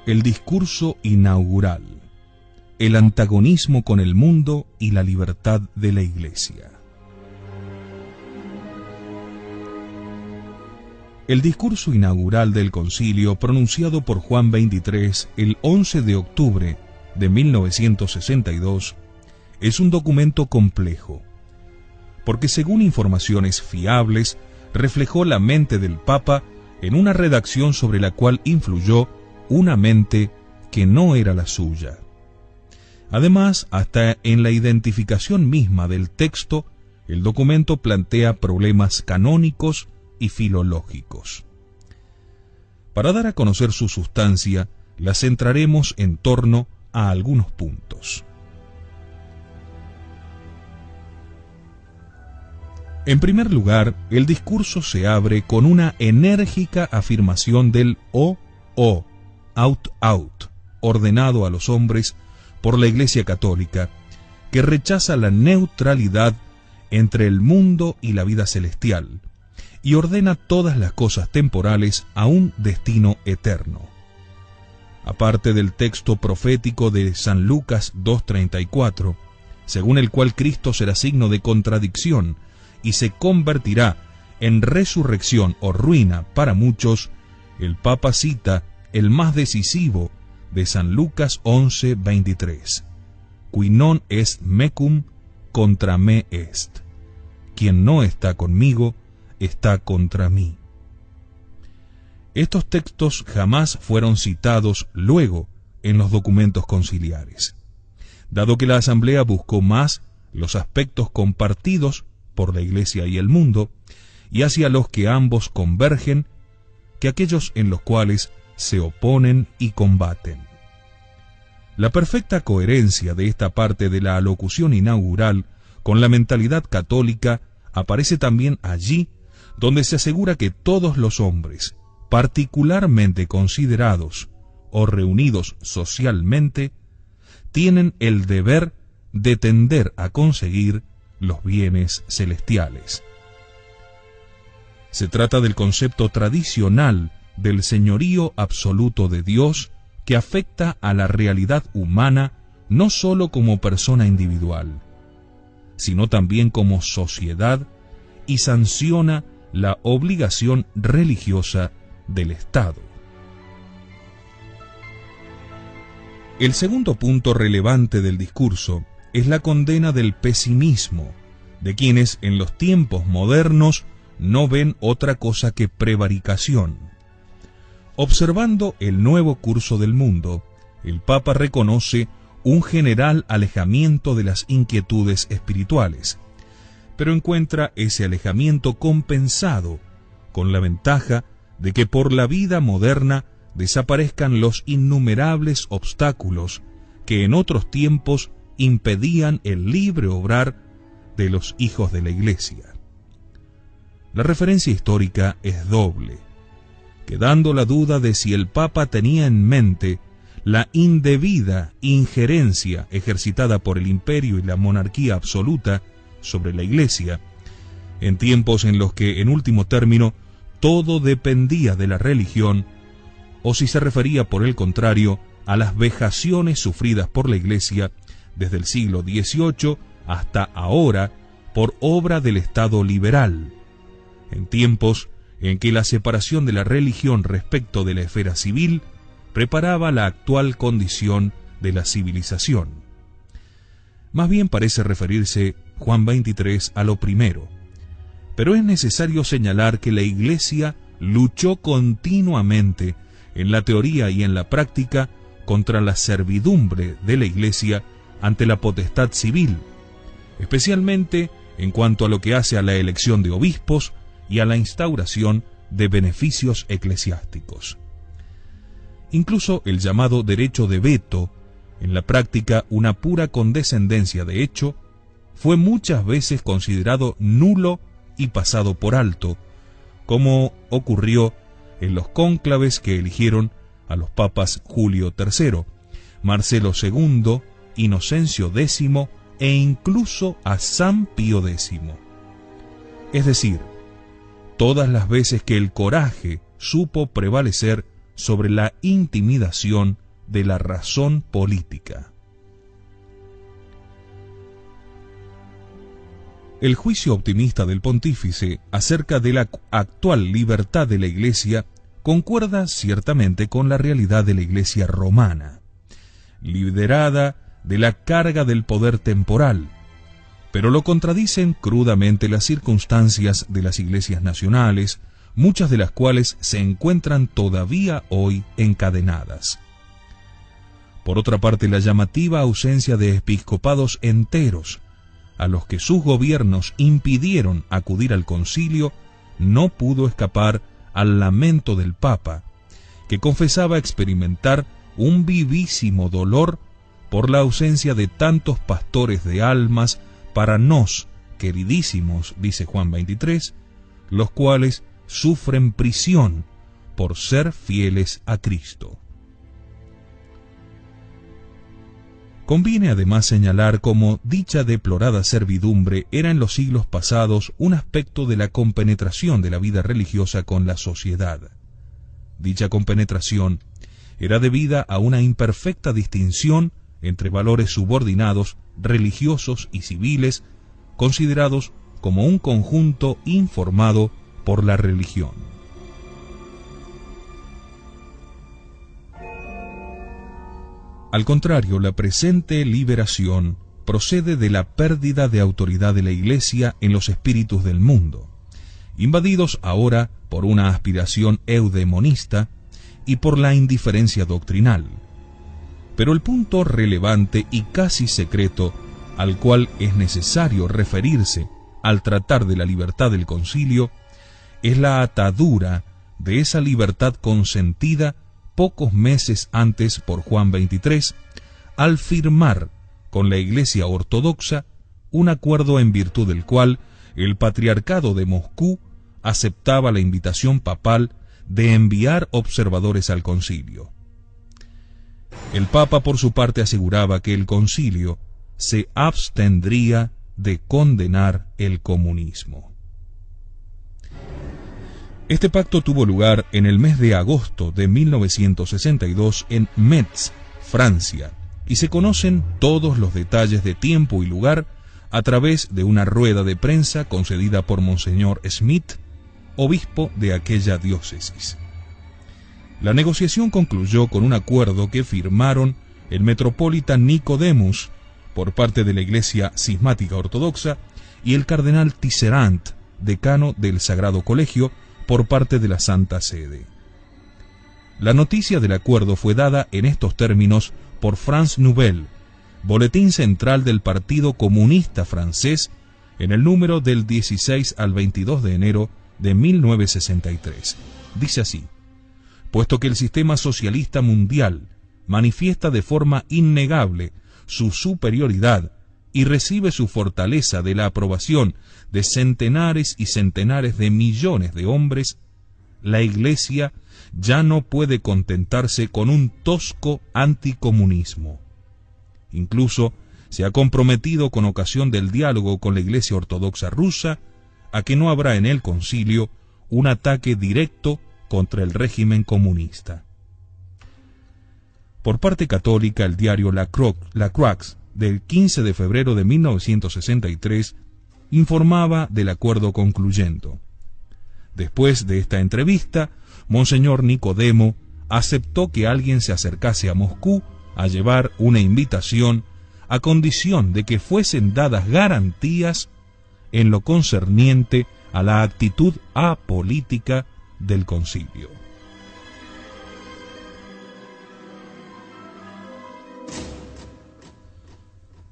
El discurso inaugural, el antagonismo con el mundo y la libertad de la Iglesia. El discurso inaugural del concilio, pronunciado por Juan XXIII el 11 de octubre de 1962, es un documento complejo, porque según informaciones fiables, reflejó la mente del Papa en una redacción sobre la cual influyó una mente que no era la suya. Además, hasta en la identificación misma del texto, el documento plantea problemas canónicos y filológicos. Para dar a conocer su sustancia, la centraremos en torno a algunos puntos. En primer lugar, el discurso se abre con una enérgica afirmación del O, out, ordenado a los hombres por la Iglesia Católica, que rechaza la neutralidad entre el mundo y la vida celestial, y ordena todas las cosas temporales a un destino eterno. Aparte del texto profético de San Lucas 2:34, según el cual Cristo será signo de contradicción y se convertirá en resurrección o ruina para muchos, el Papa cita el más decisivo de San Lucas 11:23. Qui non est mecum, contra me est. Quien no está conmigo, está contra mí. Estos textos jamás fueron citados luego en los documentos conciliares, dado que la Asamblea buscó más los aspectos compartidos por la Iglesia y el mundo, y hacia los que ambos convergen, que aquellos en los cuales se oponen y combaten. La perfecta coherencia de esta parte de la alocución inaugural con la mentalidad católica aparece también allí donde se asegura que todos los hombres, particularmente considerados o reunidos socialmente, tienen el deber de tender a conseguir los bienes celestiales. Se trata del concepto tradicional del señorío absoluto de Dios que afecta a la realidad humana no sólo como persona individual, sino también como sociedad y sanciona la obligación religiosa del Estado. El segundo punto relevante del discurso es la condena del pesimismo de quienes en los tiempos modernos no ven otra cosa que prevaricación. Observando el nuevo curso del mundo, el Papa reconoce un general alejamiento de las inquietudes espirituales, pero encuentra ese alejamiento compensado con la ventaja de que por la vida moderna desaparezcan los innumerables obstáculos que en otros tiempos impedían el libre obrar de los hijos de la Iglesia. La referencia histórica es doble, quedando la duda de si el Papa tenía en mente la indebida injerencia ejercitada por el imperio y la monarquía absoluta sobre la Iglesia, en tiempos en los que, en último término, todo dependía de la religión, o si se refería, por el contrario, a las vejaciones sufridas por la Iglesia desde el siglo XVIII hasta ahora por obra del Estado liberal, en tiempos en que la separación de la religión respecto de la esfera civil preparaba la actual condición de la civilización. Más bien parece referirse Juan XXIII a lo primero, pero es necesario señalar que la Iglesia luchó continuamente en la teoría y en la práctica contra la servidumbre de la Iglesia ante la potestad civil, especialmente en cuanto a lo que hace a la elección de obispos y a la instauración de beneficios eclesiásticos. Incluso el llamado derecho de veto, en la práctica una pura condescendencia de hecho, fue muchas veces considerado nulo y pasado por alto, como ocurrió en los cónclaves que eligieron a los papas Julio III, Marcelo II, Inocencio X e incluso a San Pío X. Es decir, todas las veces que el coraje supo prevalecer sobre la intimidación de la razón política. El juicio optimista del pontífice acerca de la actual libertad de la Iglesia concuerda ciertamente con la realidad de la Iglesia romana, liberada de la carga del poder temporal, pero lo contradicen crudamente las circunstancias de las iglesias nacionales, muchas de las cuales se encuentran todavía hoy encadenadas. Por otra parte, la llamativa ausencia de episcopados enteros, a los que sus gobiernos impidieron acudir al concilio, no pudo escapar al lamento del Papa, que confesaba experimentar un vivísimo dolor por la ausencia de tantos pastores de almas para nos, queridísimos, dice Juan 23, los cuales sufren prisión por ser fieles a Cristo. Conviene además señalar cómo dicha deplorada servidumbre era en los siglos pasados un aspecto de la compenetración de la vida religiosa con la sociedad. Dicha compenetración era debida a una imperfecta distinción entre valores subordinados, religiosos y civiles, considerados como un conjunto informado por la religión. Al contrario, la presente liberación procede de la pérdida de autoridad de la Iglesia en los espíritus del mundo, invadidos ahora por una aspiración eudemonista y por la indiferencia doctrinal. Pero el punto relevante y casi secreto al cual es necesario referirse al tratar de la libertad del concilio es la atadura de esa libertad consentida pocos meses antes por Juan 23, al firmar con la Iglesia Ortodoxa un acuerdo en virtud del cual el Patriarcado de Moscú aceptaba la invitación papal de enviar observadores al concilio. El Papa, por su parte, aseguraba que el concilio se abstendría de condenar el comunismo. Este pacto tuvo lugar en el mes de agosto de 1962 en Metz, Francia, y se conocen todos los detalles de tiempo y lugar a través de una rueda de prensa concedida por Monseñor Smith, obispo de aquella diócesis. La negociación concluyó con un acuerdo que firmaron el metropolita Nicodemus por parte de la Iglesia Cismática Ortodoxa y el cardenal Tisserand, decano del Sagrado Colegio, por parte de la Santa Sede. La noticia del acuerdo fue dada en estos términos por France Nouvelle, boletín central del Partido Comunista Francés, en el número del 16 al 22 de enero de 1963. Dice así: puesto que el sistema socialista mundial manifiesta de forma innegable su superioridad y recibe su fortaleza de la aprobación de centenares y centenares de millones de hombres, la Iglesia ya no puede contentarse con un tosco anticomunismo. Incluso se ha comprometido con ocasión del diálogo con la Iglesia Ortodoxa rusa a que no habrá en el concilio un ataque directo contra el régimen comunista. Por parte católica, el diario La Croix del 15 de febrero de 1963 informaba del acuerdo concluyendo: después de esta entrevista, Monseñor Nicodemo aceptó que alguien se acercase a Moscú a llevar una invitación a condición de que fuesen dadas garantías en lo concerniente a la actitud apolítica del concilio.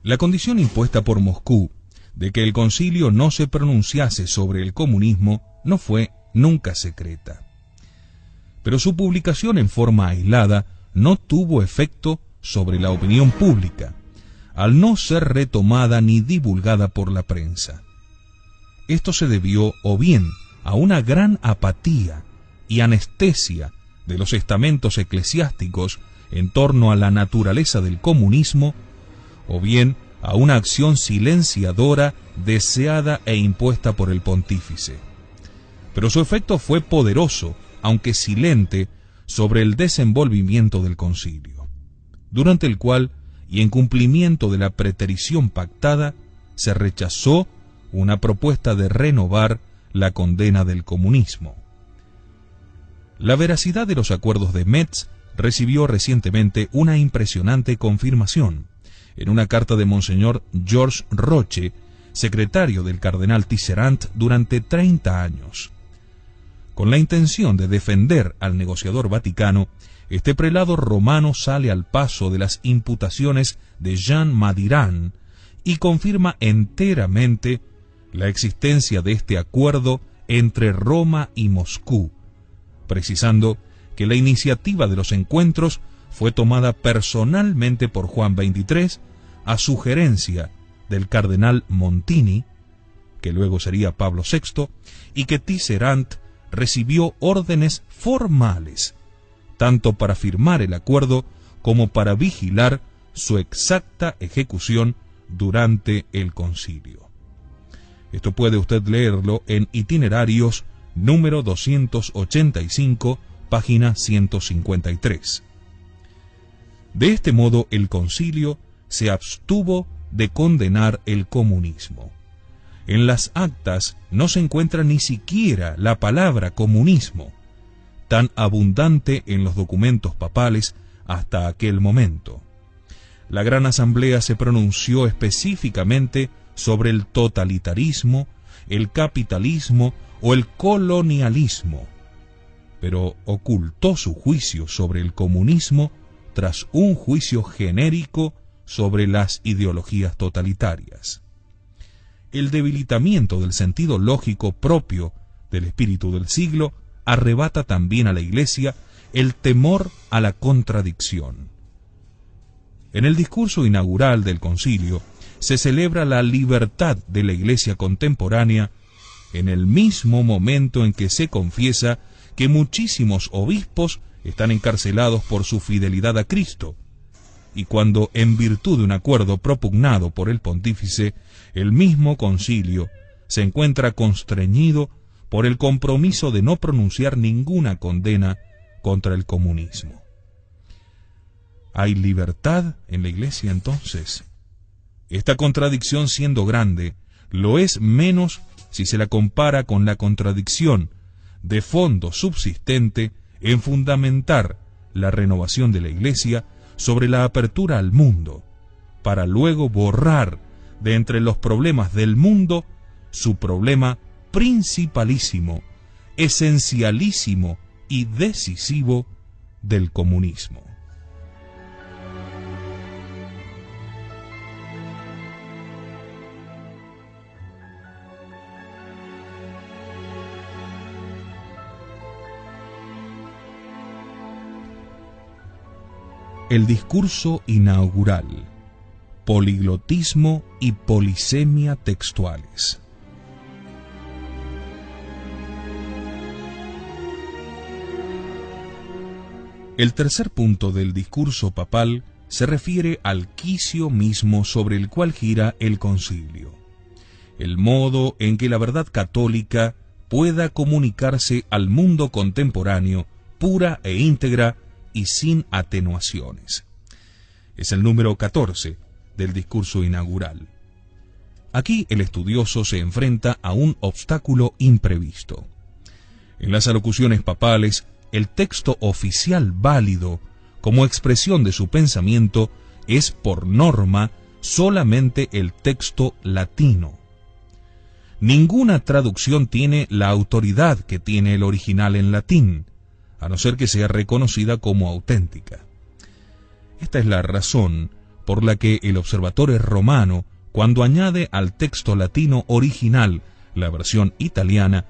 La condición impuesta por Moscú de que el concilio no se pronunciase sobre el comunismo no fue nunca secreta. Pero su publicación en forma aislada no tuvo efecto sobre la opinión pública, al no ser retomada ni divulgada por la prensa. Esto se debió o bien a una gran apatía y anestesia de los estamentos eclesiásticos en torno a la naturaleza del comunismo, o bien a una acción silenciadora deseada e impuesta por el pontífice. Pero su efecto fue poderoso, aunque silente, sobre el desenvolvimiento del concilio, durante el cual, y en cumplimiento de la preterición pactada, se rechazó una propuesta de renovar la condena del comunismo. La veracidad de los acuerdos de Metz recibió recientemente una impresionante confirmación en una carta de Monseñor Georges Roche, secretario del cardenal Tisserand durante 30 años. Con la intención de defender al negociador vaticano, este prelado romano sale al paso de las imputaciones de Jean Madiran y confirma enteramente la existencia de este acuerdo entre Roma y Moscú, precisando que la iniciativa de los encuentros fue tomada personalmente por Juan XXIII a sugerencia del cardenal Montini, que luego sería Pablo VI, y que Tisserand recibió órdenes formales, tanto para firmar el acuerdo como para vigilar su exacta ejecución durante el concilio. Esto puede usted leerlo en Itinerarios número 285, página 153. De este modo, el concilio se abstuvo de condenar el comunismo. En las actas no se encuentra ni siquiera la palabra comunismo, tan abundante en los documentos papales hasta aquel momento. La Gran Asamblea se pronunció específicamente sobre el totalitarismo, el capitalismo o el colonialismo, pero ocultó su juicio sobre el comunismo tras un juicio genérico sobre las ideologías totalitarias. El debilitamiento del sentido lógico propio del espíritu del siglo arrebata también a la Iglesia el temor a la contradicción. En el discurso inaugural del concilio se celebra la libertad de la Iglesia contemporánea en el mismo momento en que se confiesa que muchísimos obispos están encarcelados por su fidelidad a Cristo, y cuando, en virtud de un acuerdo propugnado por el pontífice, el mismo concilio se encuentra constreñido por el compromiso de no pronunciar ninguna condena contra el comunismo. ¿Hay libertad en la Iglesia entonces? Esta contradicción, siendo grande, lo es menos si se la compara con la contradicción de fondo subsistente en fundamentar la renovación de la Iglesia sobre la apertura al mundo, para luego borrar de entre los problemas del mundo su problema principalísimo, esencialísimo y decisivo del comunismo. El discurso inaugural, poliglotismo y polisemia textuales. El tercer punto del discurso papal se refiere al quicio mismo sobre el cual gira el concilio, el modo en que la verdad católica pueda comunicarse al mundo contemporáneo pura e íntegra y sin atenuaciones. Es el número 14 del discurso inaugural. Aquí el estudioso se enfrenta a un obstáculo imprevisto. En las alocuciones papales, el texto oficial válido como expresión de su pensamiento es por norma solamente el texto latino. Ninguna traducción tiene la autoridad que tiene el original en latín, a no ser que sea reconocida como auténtica. Esta es la razón por la que el Observatore Romano, cuando añade al texto latino original la versión italiana,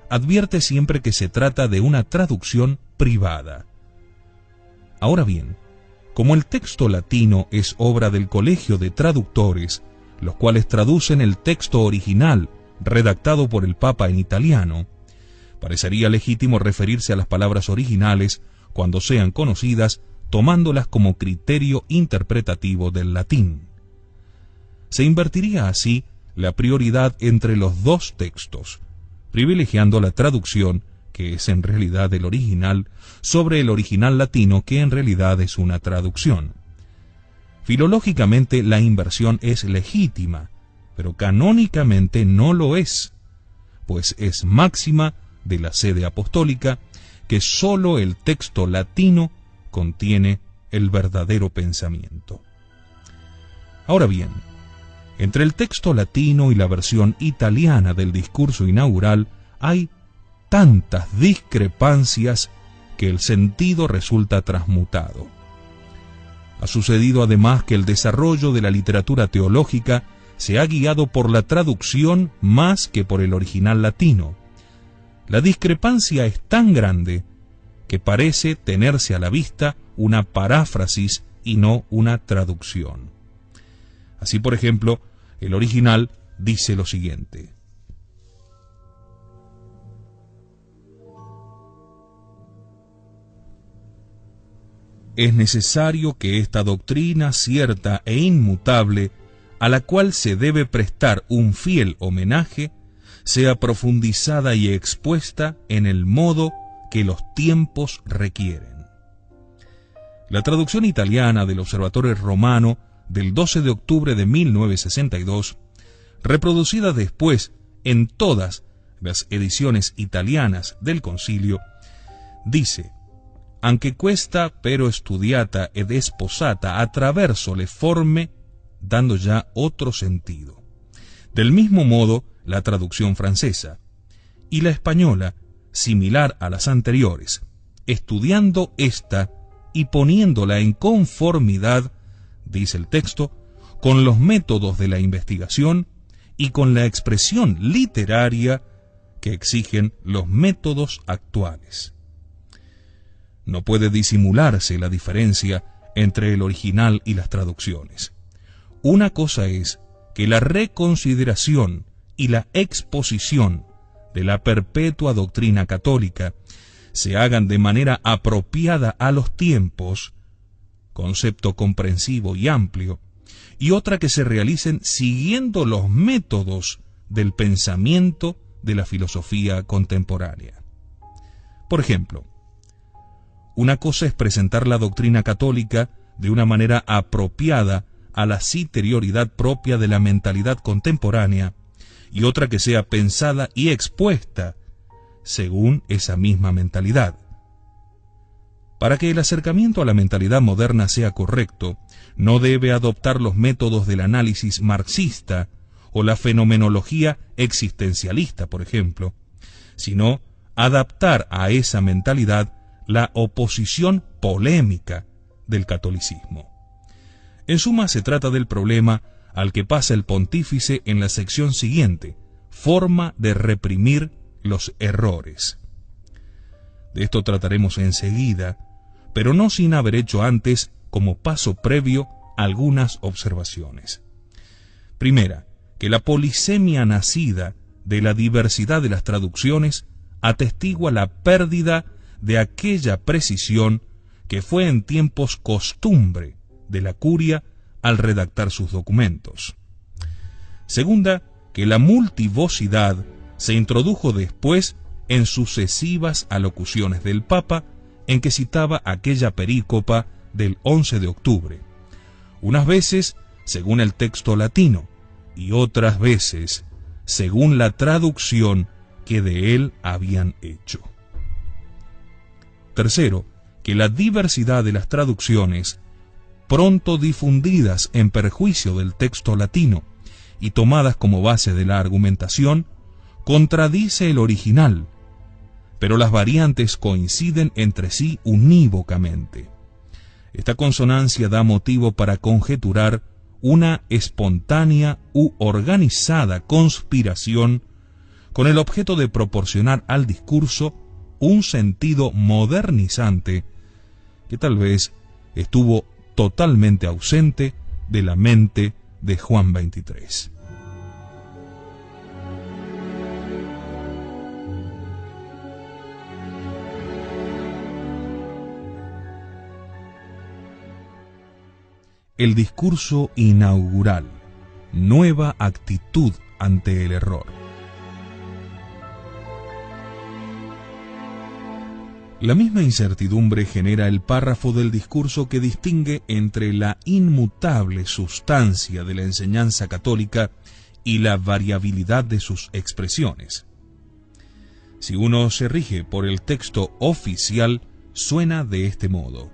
advierte siempre que se trata de una traducción privada. Ahora bien, como el texto latino es obra del Colegio de Traductores, los cuales traducen el texto original redactado por el Papa en italiano, parecería legítimo referirse a las palabras originales cuando sean conocidas, tomándolas como criterio interpretativo del latín. Se invertiría así la prioridad entre los dos textos, privilegiando la traducción que es en realidad el original, sobre el original latino, que en realidad es una traducción. Filológicamente la inversión es legítima, pero canónicamente no lo es, pues es máxima de la sede apostólica que sólo el texto latino contiene el verdadero pensamiento. Ahora bien, entre el texto latino y la versión italiana del discurso inaugural hay tantas discrepancias que el sentido resulta transmutado. Ha sucedido además que el desarrollo de la literatura teológica se ha guiado por la traducción más que por el original latino. La discrepancia es tan grande que parece tenerse a la vista una paráfrasis y no una traducción. Así, por ejemplo, el original dice lo siguiente: es necesario que esta doctrina cierta e inmutable, a la cual se debe prestar un fiel homenaje, sea profundizada y expuesta en el modo que los tiempos requieren. La traducción italiana del Observatore Romano del 12 de octubre de 1962, reproducida después en todas las ediciones italianas del Concilio, dice: anche questa pero studiata ed esposata attraverso le forme, dando ya otro sentido. Del mismo modo, la traducción francesa y la española, similar a las anteriores, estudiando esta y poniéndola en conformidad, dice el texto, con los métodos de la investigación y con la expresión literaria que exigen los métodos actuales. No puede disimularse la diferencia entre el original y las traducciones. Una cosa es que la reconsideración y la exposición de la perpetua doctrina católica se hagan de manera apropiada a los tiempos, concepto comprensivo y amplio, y otra que se realicen siguiendo los métodos del pensamiento de la filosofía contemporánea. Por ejemplo, una cosa es presentar la doctrina católica de una manera apropiada a la interioridad propia de la mentalidad contemporánea, y otra que sea pensada y expuesta según esa misma mentalidad. Para que el acercamiento a la mentalidad moderna sea correcto, no debe adoptar los métodos del análisis marxista o la fenomenología existencialista, por ejemplo, sino adaptar a esa mentalidad la oposición polémica del catolicismo. En suma, se trata del problema al que pasa el pontífice en la sección siguiente: forma de reprimir los errores. De esto trataremos enseguida, pero no sin haber hecho antes, como paso previo, algunas observaciones. Primera, que la polisemia nacida de la diversidad de las traducciones atestigua la pérdida de aquella precisión que fue en tiempos costumbre de la curia al redactar sus documentos. Segunda, que la multivocidad se introdujo después en sucesivas alocuciones del Papa en que citaba aquella perícopa del 11 de octubre, unas veces según el texto latino y otras veces según la traducción que de él habían hecho. Tercero, que la diversidad de las traducciones, pronto difundidas en perjuicio del texto latino y tomadas como base de la argumentación, contradice el original, pero las variantes coinciden entre sí unívocamente. Esta consonancia da motivo para conjeturar una espontánea u organizada conspiración con el objeto de proporcionar al discurso un sentido modernizante que tal vez estuvo totalmente ausente de la mente de Juan XXIII. El discurso inaugural, nueva actitud ante el error. La misma incertidumbre genera el párrafo del discurso que distingue entre la inmutable sustancia de la enseñanza católica y la variabilidad de sus expresiones. Si uno se rige por el texto oficial, suena de este modo: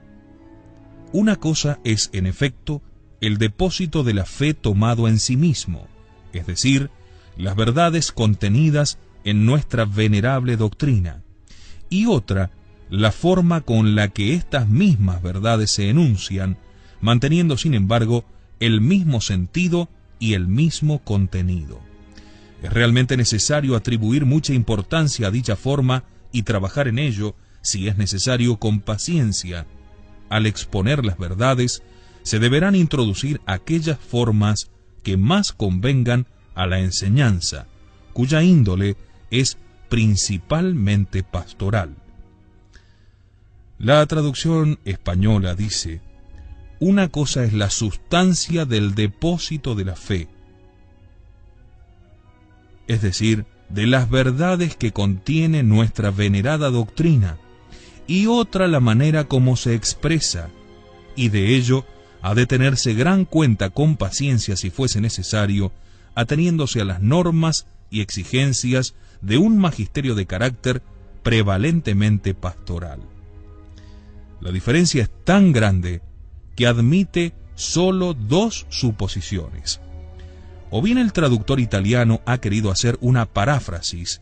una cosa es, en efecto, el depósito de la fe tomado en sí mismo, es decir, las verdades contenidas en nuestra venerable doctrina, y otra, la forma con la que estas mismas verdades se enuncian, manteniendo sin embargo el mismo sentido y el mismo contenido. Es realmente necesario atribuir mucha importancia a dicha forma y trabajar en ello, si es necesario, con paciencia. Al exponer las verdades, se deberán introducir aquellas formas que más convengan a la enseñanza, cuya índole es principalmente pastoral. La traducción española dice: una cosa es la sustancia del depósito de la fe, es decir, de las verdades que contiene nuestra venerada doctrina, y otra la manera como se expresa, y de ello ha de tenerse gran cuenta con paciencia si fuese necesario, ateniéndose a las normas y exigencias de un magisterio de carácter prevalentemente pastoral. La diferencia es tan grande que admite solo dos suposiciones. O bien el traductor italiano ha querido hacer una paráfrasis,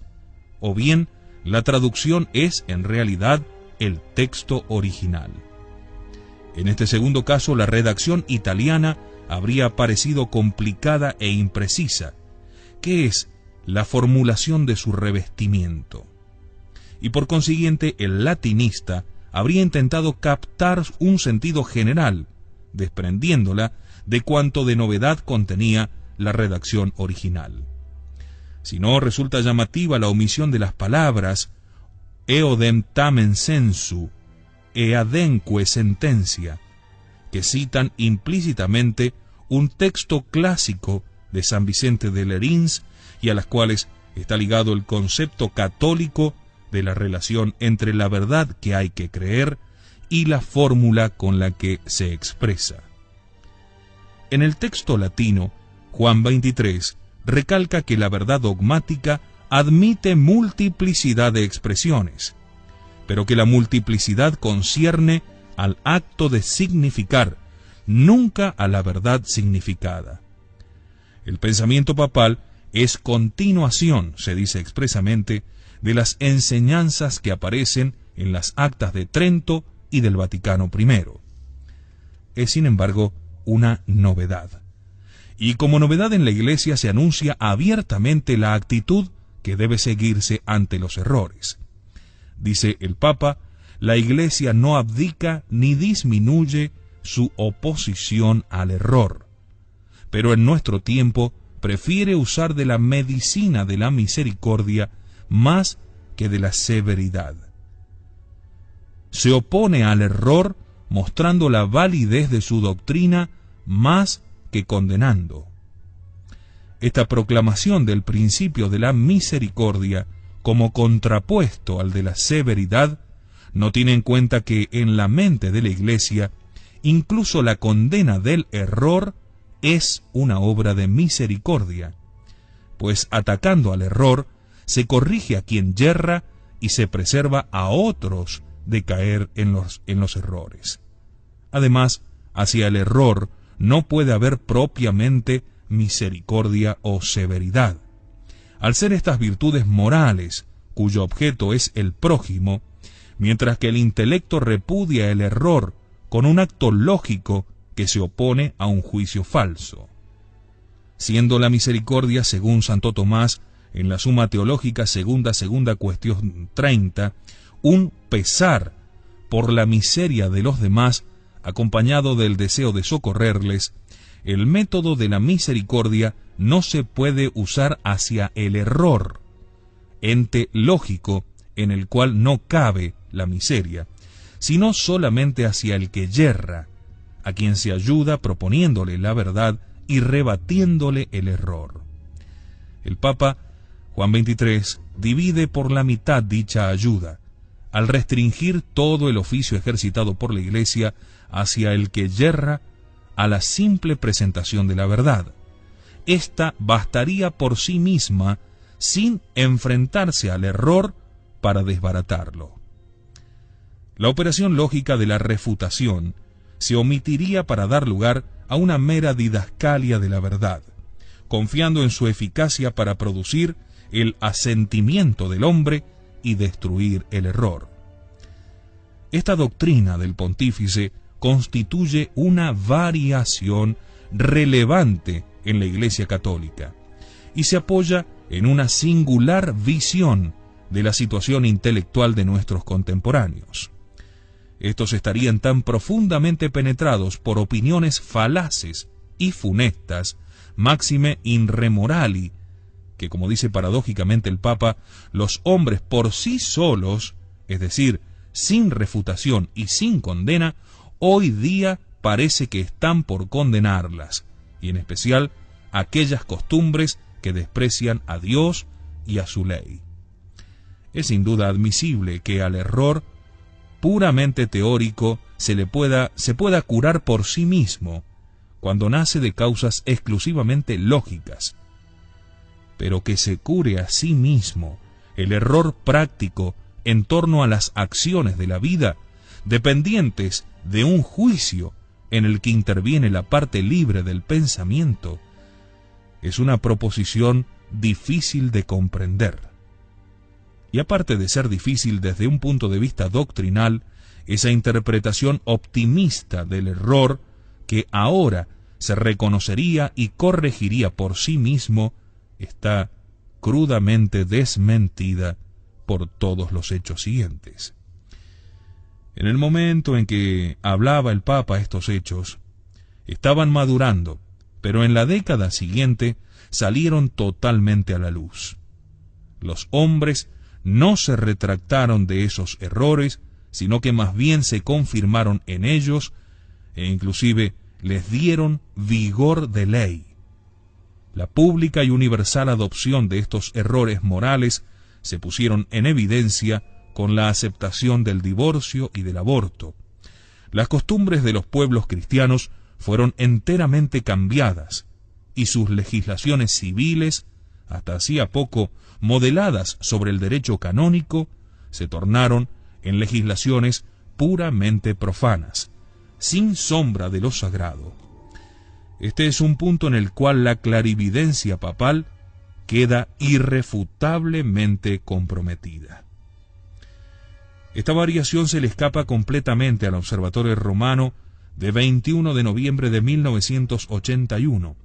o bien la traducción es en realidad el texto original. En este segundo caso, la redacción italiana habría parecido complicada e imprecisa, que es la formulación de su revestimiento. Y por consiguiente, el latinista habría intentado captar un sentido general, desprendiéndola de cuanto de novedad contenía la redacción original. Si no, resulta llamativa la omisión de las palabras eodem tamen sensu e adenque sentencia, que citan implícitamente un texto clásico de San Vicente de Lerins y a las cuales está ligado el concepto católico de la relación entre la verdad que hay que creer y la fórmula con la que se expresa. En el texto latino, Juan 23 recalca que la verdad dogmática admite multiplicidad de expresiones, pero que la multiplicidad concierne al acto de significar, nunca a la verdad significada. El pensamiento papal es continuación, se dice expresamente, de las enseñanzas que aparecen en las actas de Trento y del Vaticano I. Es, sin embargo, una novedad. Y como novedad en la Iglesia se anuncia abiertamente la actitud que debe seguirse ante los errores. Dice el Papa: la Iglesia no abdica ni disminuye su oposición al error, pero en nuestro tiempo prefiere usar de la medicina de la misericordia más que de la severidad. Se opone al error mostrando la validez de su doctrina más que condenando. Esta proclamación del principio de la misericordia como contrapuesto al de la severidad no tiene en cuenta que en la mente de la Iglesia incluso la condena del error es una obra de misericordia, pues atacando al error se corrige a quien yerra y se preserva a otros de caer en los errores. Además, hacia el error no puede haber propiamente misericordia o severidad. Al ser estas virtudes morales, cuyo objeto es el prójimo, mientras que el intelecto repudia el error con un acto lógico que se opone a un juicio falso. Siendo la misericordia, según Santo Tomás, en la Suma Teológica segunda cuestión 30, un pesar por la miseria de los demás, acompañado del deseo de socorrerles, el método de la misericordia no se puede usar hacia el error, ente lógico en el cual no cabe la miseria, sino solamente hacia el que yerra, a quien se ayuda proponiéndole la verdad y rebatiéndole el error. El Papa Juan 23 divide por la mitad dicha ayuda, al restringir todo el oficio ejercitado por la Iglesia hacia el que yerra a la simple presentación de la verdad. Esta bastaría por sí misma sin enfrentarse al error para desbaratarlo. La operación lógica de la refutación se omitiría para dar lugar a una mera didascalia de la verdad, confiando en su eficacia para producir el asentimiento del hombre y destruir el error. Esta doctrina del pontífice constituye una variación relevante en la Iglesia católica y se apoya en una singular visión de la situación intelectual de nuestros contemporáneos. Estos estarían tan profundamente penetrados por opiniones falaces y funestas, máxime in re morali, que, como dice paradójicamente el Papa, los hombres por sí solos, es decir, sin refutación y sin condena, hoy día parece que están por condenarlas, y en especial aquellas costumbres que desprecian a Dios y a su ley. Es sin duda admisible que al error puramente teórico se pueda curar por sí mismo, cuando nace de causas exclusivamente lógicas. Pero que se cure a sí mismo el error práctico en torno a las acciones de la vida, dependientes de un juicio en el que interviene la parte libre del pensamiento, es una proposición difícil de comprender. Y aparte de ser difícil desde un punto de vista doctrinal, esa interpretación optimista del error, que ahora se reconocería y corregiría por sí mismo, está crudamente desmentida por todos los hechos siguientes. En el momento en que hablaba el Papa estos hechos, estaban madurando, pero en la década siguiente salieron totalmente a la luz. Los hombres no se retractaron de esos errores, sino que más bien se confirmaron en ellos e inclusive les dieron vigor de ley. La pública y universal adopción de estos errores morales se pusieron en evidencia con la aceptación del divorcio y del aborto. Las costumbres de los pueblos cristianos fueron enteramente cambiadas y sus legislaciones civiles, hasta hacía poco modeladas sobre el derecho canónico, se tornaron en legislaciones puramente profanas, sin sombra de lo sagrado. Este es un punto en el cual la clarividencia papal queda irrefutablemente comprometida. Esta variación se le escapa completamente al Observatorio Romano de 21 de noviembre de 1981,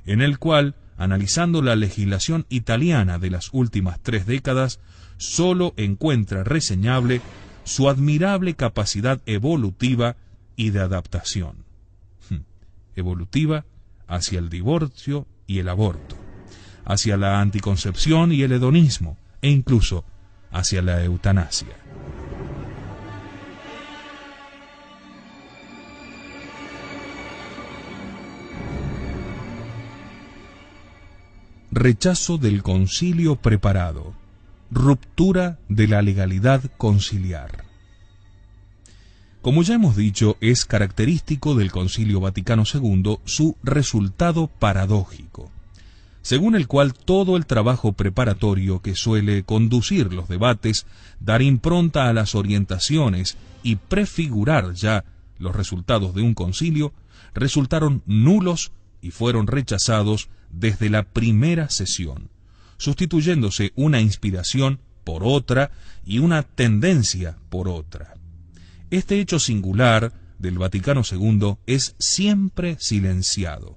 en el cual, analizando la legislación italiana de las últimas 3 décadas, sólo encuentra reseñable su admirable capacidad evolutiva y de adaptación. Evolutiva hacia el divorcio y el aborto, hacia la anticoncepción y el hedonismo, e incluso hacia la eutanasia. Rechazo del concilio preparado. Ruptura de la legalidad conciliar. Como ya hemos dicho, es característico del Concilio Vaticano II su resultado paradójico, según el cual todo el trabajo preparatorio que suele conducir los debates, dar impronta a las orientaciones y prefigurar ya los resultados de un concilio, resultaron nulos y fueron rechazados desde la primera sesión, sustituyéndose una inspiración por otra y una tendencia por otra. Este hecho singular del Vaticano II es siempre silenciado.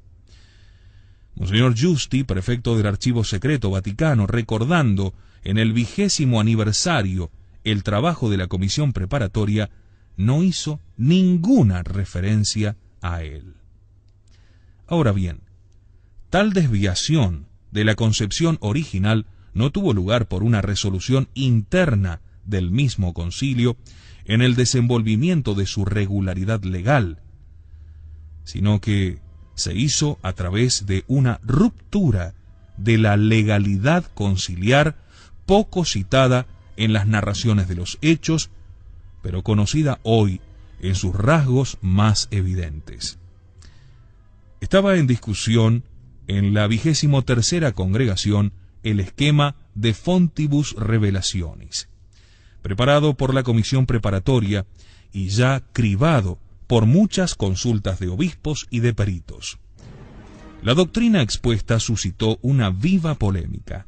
Monseñor Giusti, prefecto del Archivo Secreto Vaticano, recordando en el 20º aniversario el trabajo de la comisión preparatoria, no hizo ninguna referencia a él. Ahora bien, tal desviación de la concepción original no tuvo lugar por una resolución interna del mismo concilio en el desenvolvimiento de su regularidad legal, sino que se hizo a través de una ruptura de la legalidad conciliar poco citada en las narraciones de los hechos, pero conocida hoy en sus rasgos más evidentes. Estaba en discusión en la 23ª congregación el esquema de Fontibus Revelationis, preparado por la comisión preparatoria y ya cribado por muchas consultas de obispos y de peritos. La doctrina expuesta suscitó una viva polémica.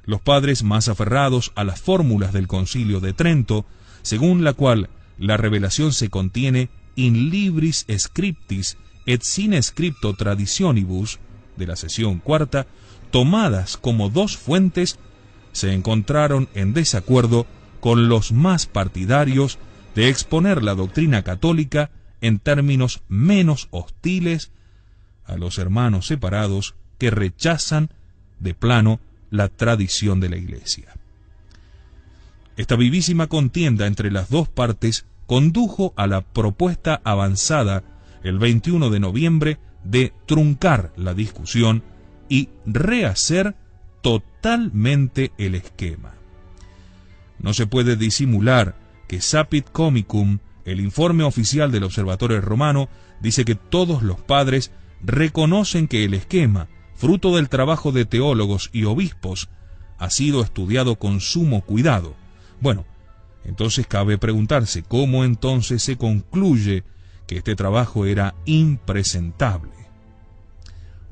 Los padres más aferrados a las fórmulas del Concilio de Trento, según la cual la revelación se contiene in libris scriptis et sine scripto traditionibus, de la sesión cuarta, tomadas como dos fuentes, se encontraron en desacuerdo con los más partidarios de exponer la doctrina católica en términos menos hostiles a los hermanos separados que rechazan de plano la tradición de la Iglesia. Esta vivísima contienda entre las dos partes condujo a la propuesta avanzada el 21 de noviembre de truncar la discusión y rehacer totalmente el esquema. No se puede disimular que Sapit Comicum, el informe oficial del Observatorio Romano, dice que todos los padres reconocen que el esquema, fruto del trabajo de teólogos y obispos, ha sido estudiado con sumo cuidado. Bueno, entonces cabe preguntarse cómo entonces se concluye que este trabajo era impresentable.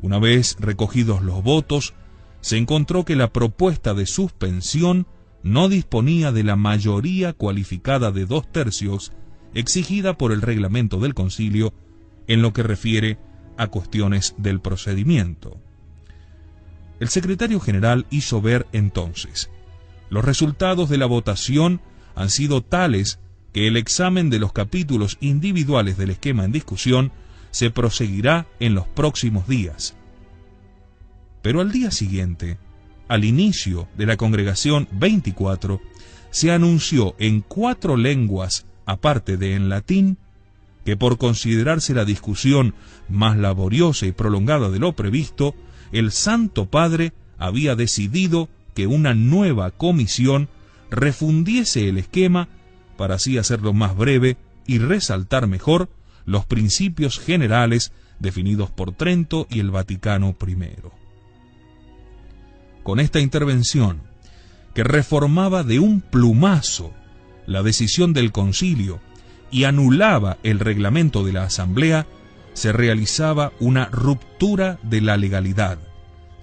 Una vez recogidos los votos, se encontró que la propuesta de suspensión no disponía de la mayoría cualificada de 2/3 exigida por el reglamento del concilio en lo que refiere a cuestiones del procedimiento. El secretario general hizo ver entonces: los resultados de la votación han sido tales que el examen de los capítulos individuales del esquema en discusión se proseguirá en los próximos días. Pero al día siguiente, al inicio de la congregación 24, se anunció en 4 lenguas, aparte de en latín, que por considerarse la discusión más laboriosa y prolongada de lo previsto, el Santo Padre había decidido que una nueva comisión refundiese el esquema para así hacerlo más breve y resaltar mejor los principios generales definidos por Trento y el Vaticano I. Con esta intervención, que reformaba de un plumazo la decisión del concilio y anulaba el reglamento de la asamblea, se realizaba una ruptura de la legalidad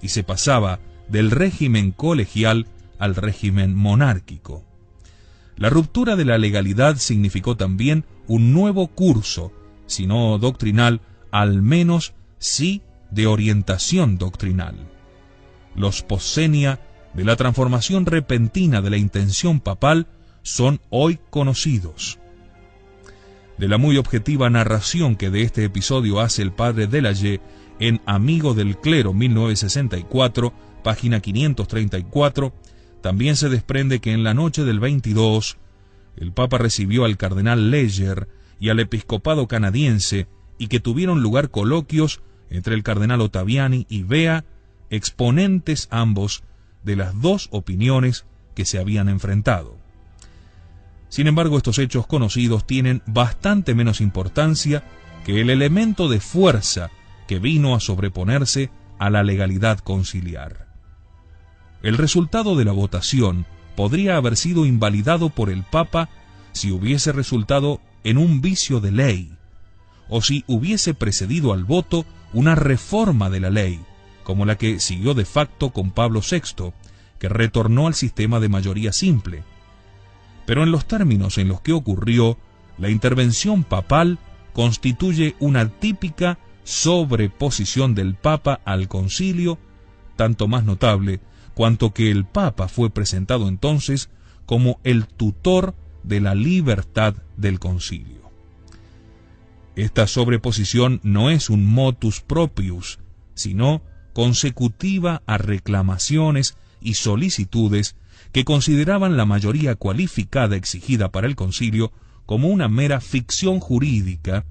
y se pasaba del régimen colegial al régimen monárquico. La ruptura de la legalidad significó también un nuevo curso, si no doctrinal, al menos sí de orientación doctrinal. Los possenia de la transformación repentina de la intención papal son hoy conocidos. De la muy objetiva narración que de este episodio hace el padre Delaye en Amigo del Clero 1964, página 534, también se desprende que en la noche del 22, el Papa recibió al cardenal Leger y al episcopado canadiense y que tuvieron lugar coloquios entre el cardenal Ottaviani y Bea, exponentes ambos de las dos opiniones que se habían enfrentado. Sin embargo, estos hechos conocidos tienen bastante menos importancia que el elemento de fuerza que vino a sobreponerse a la legalidad conciliar. El resultado de la votación podría haber sido invalidado por el Papa si hubiese resultado en un vicio de ley, o si hubiese precedido al voto una reforma de la ley, como la que siguió de facto con Pablo VI, que retornó al sistema de mayoría simple. Pero en los términos en los que ocurrió, la intervención papal constituye una típica sobreposición del Papa al concilio, tanto más notable cuanto que el Papa fue presentado entonces como el tutor de la libertad del concilio. Esta sobreposición no es un motus proprius, sino consecutiva a reclamaciones y solicitudes que consideraban la mayoría cualificada exigida para el concilio como una mera ficción jurídica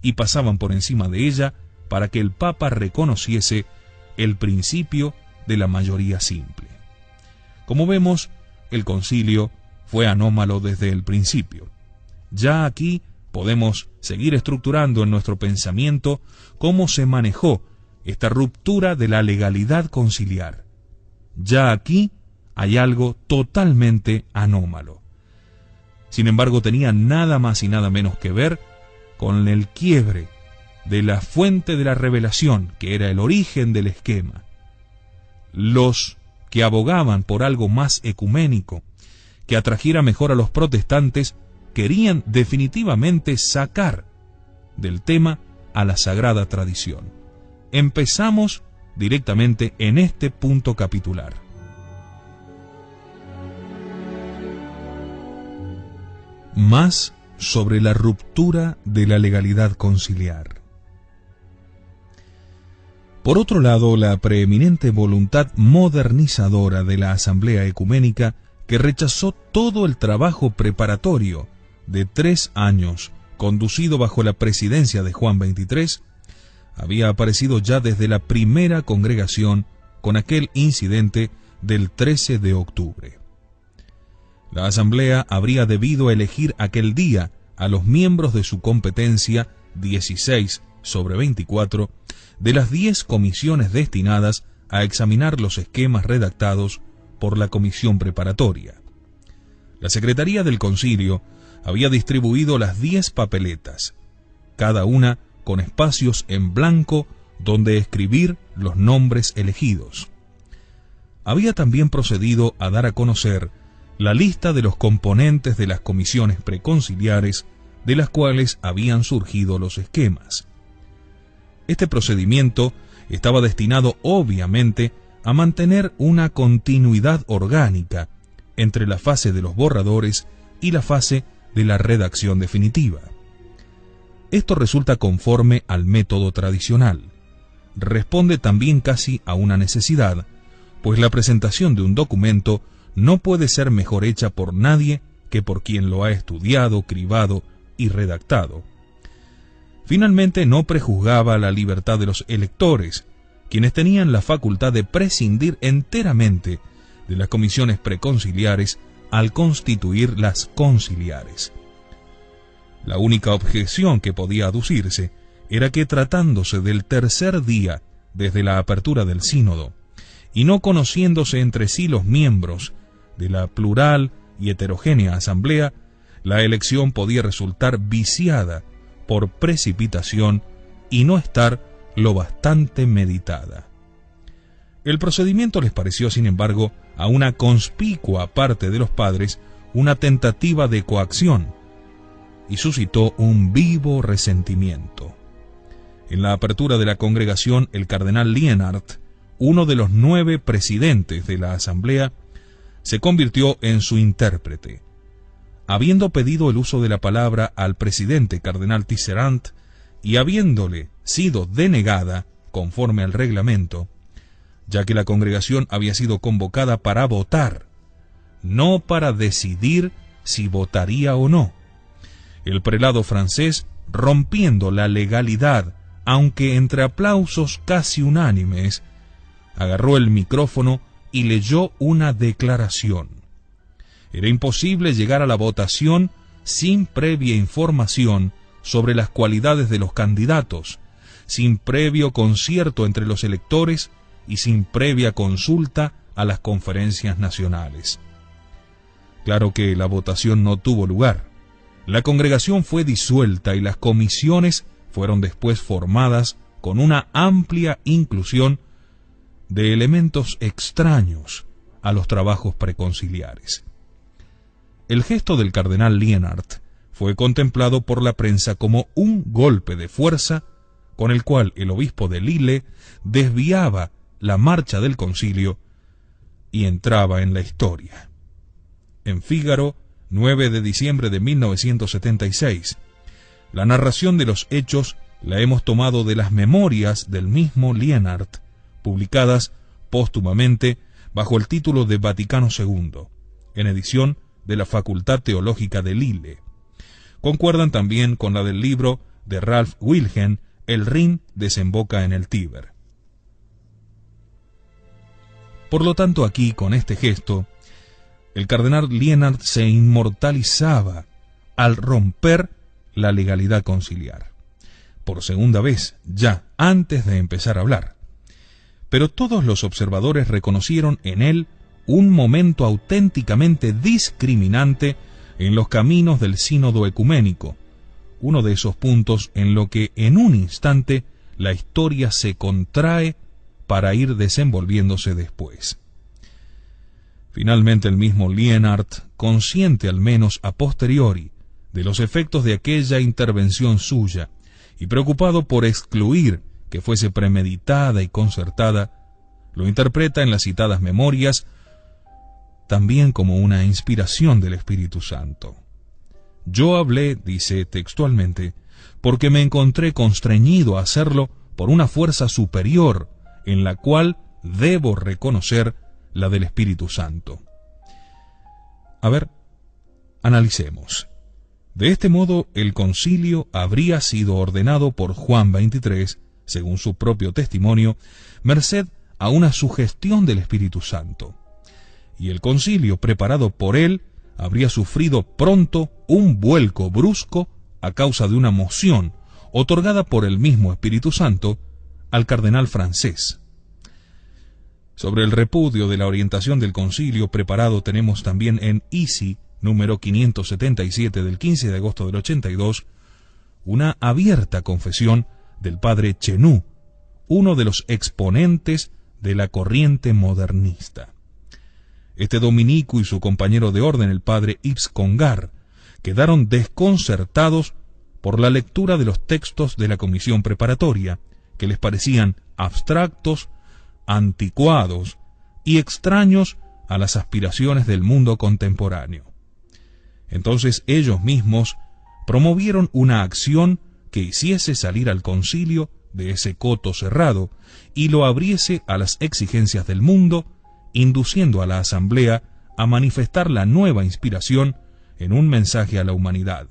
y pasaban por encima de ella para que el Papa reconociese el principio de la mayoría simple. Como vemos, el concilio fue anómalo desde el principio. Ya aquí podemos seguir estructurando en nuestro pensamiento cómo se manejó esta ruptura de la legalidad conciliar. Ya aquí hay algo totalmente anómalo. Sin embargo, tenía nada más y nada menos que ver con el quiebre de la fuente de la revelación, que era el origen del esquema. Los que abogaban por algo más ecuménico, que atrajera mejor a los protestantes, querían definitivamente sacar del tema a la sagrada tradición. Empezamos directamente en este punto capitular. Más sobre la ruptura de la legalidad conciliar. Por otro lado, la preeminente voluntad modernizadora de la Asamblea Ecuménica, que rechazó todo el trabajo preparatorio de 3 años conducido bajo la presidencia de Juan XXIII, había aparecido ya desde la primera congregación con aquel incidente del 13 de octubre. La Asamblea habría debido elegir aquel día a los miembros de su competencia 16 sobre 24 de las 10 comisiones destinadas a examinar los esquemas redactados por la comisión preparatoria. La Secretaría del Concilio había distribuido las 10 papeletas, cada una con espacios en blanco donde escribir los nombres elegidos. Había también procedido a dar a conocer la lista de los componentes de las comisiones preconciliares de las cuales habían surgido los esquemas. Este procedimiento estaba destinado obviamente a mantener una continuidad orgánica entre la fase de los borradores y la fase de la redacción definitiva. Esto resulta conforme al método tradicional. Responde también casi a una necesidad, pues la presentación de un documento no puede ser mejor hecha por nadie que por quien lo ha estudiado, cribado y redactado. Finalmente, no prejuzgaba la libertad de los electores, quienes tenían la facultad de prescindir enteramente de las comisiones preconciliares al constituir las conciliares. La única objeción que podía aducirse era que, tratándose del tercer día desde la apertura del sínodo, y no conociéndose entre sí los miembros de la plural y heterogénea asamblea, la elección podía resultar viciada por precipitación y no estar lo bastante meditada. El procedimiento les pareció, sin embargo, a una conspicua parte de los padres una tentativa de coacción y suscitó un vivo resentimiento. En la apertura de la congregación, el cardenal Lienhardt, uno de los 9 presidentes de la asamblea, se convirtió en su intérprete. Habiendo pedido el uso de la palabra al presidente cardenal Tisserand y habiéndole sido denegada conforme al reglamento, ya que la congregación había sido convocada para votar, no para decidir si votaría o no, el prelado francés, rompiendo la legalidad, aunque entre aplausos casi unánimes, agarró el micrófono y leyó una declaración. Era imposible llegar a la votación sin previa información sobre las cualidades de los candidatos, sin previo concierto entre los electores y sin previa consulta a las conferencias nacionales. Claro que la votación no tuvo lugar. La congregación fue disuelta y las comisiones fueron después formadas con una amplia inclusión de elementos extraños a los trabajos preconciliares. El gesto del cardenal Lienhardt fue contemplado por la prensa como un golpe de fuerza con el cual el obispo de Lille desviaba la marcha del concilio y entraba en la historia. En Fígaro, 9 de diciembre de 1976, la narración de los hechos la hemos tomado de las memorias del mismo Lienhardt, publicadas póstumamente bajo el título de Vaticano II, en edición de la Facultad Teológica de Lille. Concuerdan también con la del libro de Ralph Wilhelm, El Rin desemboca en el Tíber. Por lo tanto, aquí, con este gesto, el cardenal Lienard se inmortalizaba al romper la legalidad conciliar. Por segunda vez, ya antes de empezar a hablar. Pero todos los observadores reconocieron en él un momento auténticamente discriminante en los caminos del sínodo ecuménico, uno de esos puntos en lo que en un instante la historia se contrae para ir desenvolviéndose después. Finalmente el mismo Lienard, consciente al menos a posteriori de los efectos de aquella intervención suya, y preocupado por excluir que fuese premeditada y concertada, lo interpreta en las citadas memorias también como una inspiración del Espíritu Santo. Yo hablé, dice textualmente, porque me encontré constreñido a hacerlo por una fuerza superior, en la cual debo reconocer la del Espíritu Santo. A ver, analicemos. De este modo, el concilio habría sido ordenado por Juan XXIII, según su propio testimonio, merced a una sugestión del Espíritu Santo. Y el concilio preparado por él habría sufrido pronto un vuelco brusco a causa de una moción otorgada por el mismo Espíritu Santo al cardenal francés. Sobre el repudio de la orientación del concilio preparado tenemos también en Isi, número 577 del 15 de agosto del 82, una abierta confesión del padre Chenu, uno de los exponentes de la corriente modernista. Este dominico y su compañero de orden, el padre Yves Congar, quedaron desconcertados por la lectura de los textos de la comisión preparatoria, que les parecían abstractos, anticuados y extraños a las aspiraciones del mundo contemporáneo. Entonces ellos mismos promovieron una acción que hiciese salir al concilio de ese coto cerrado y lo abriese a las exigencias del mundo, induciendo a la asamblea a manifestar la nueva inspiración en un mensaje a la humanidad.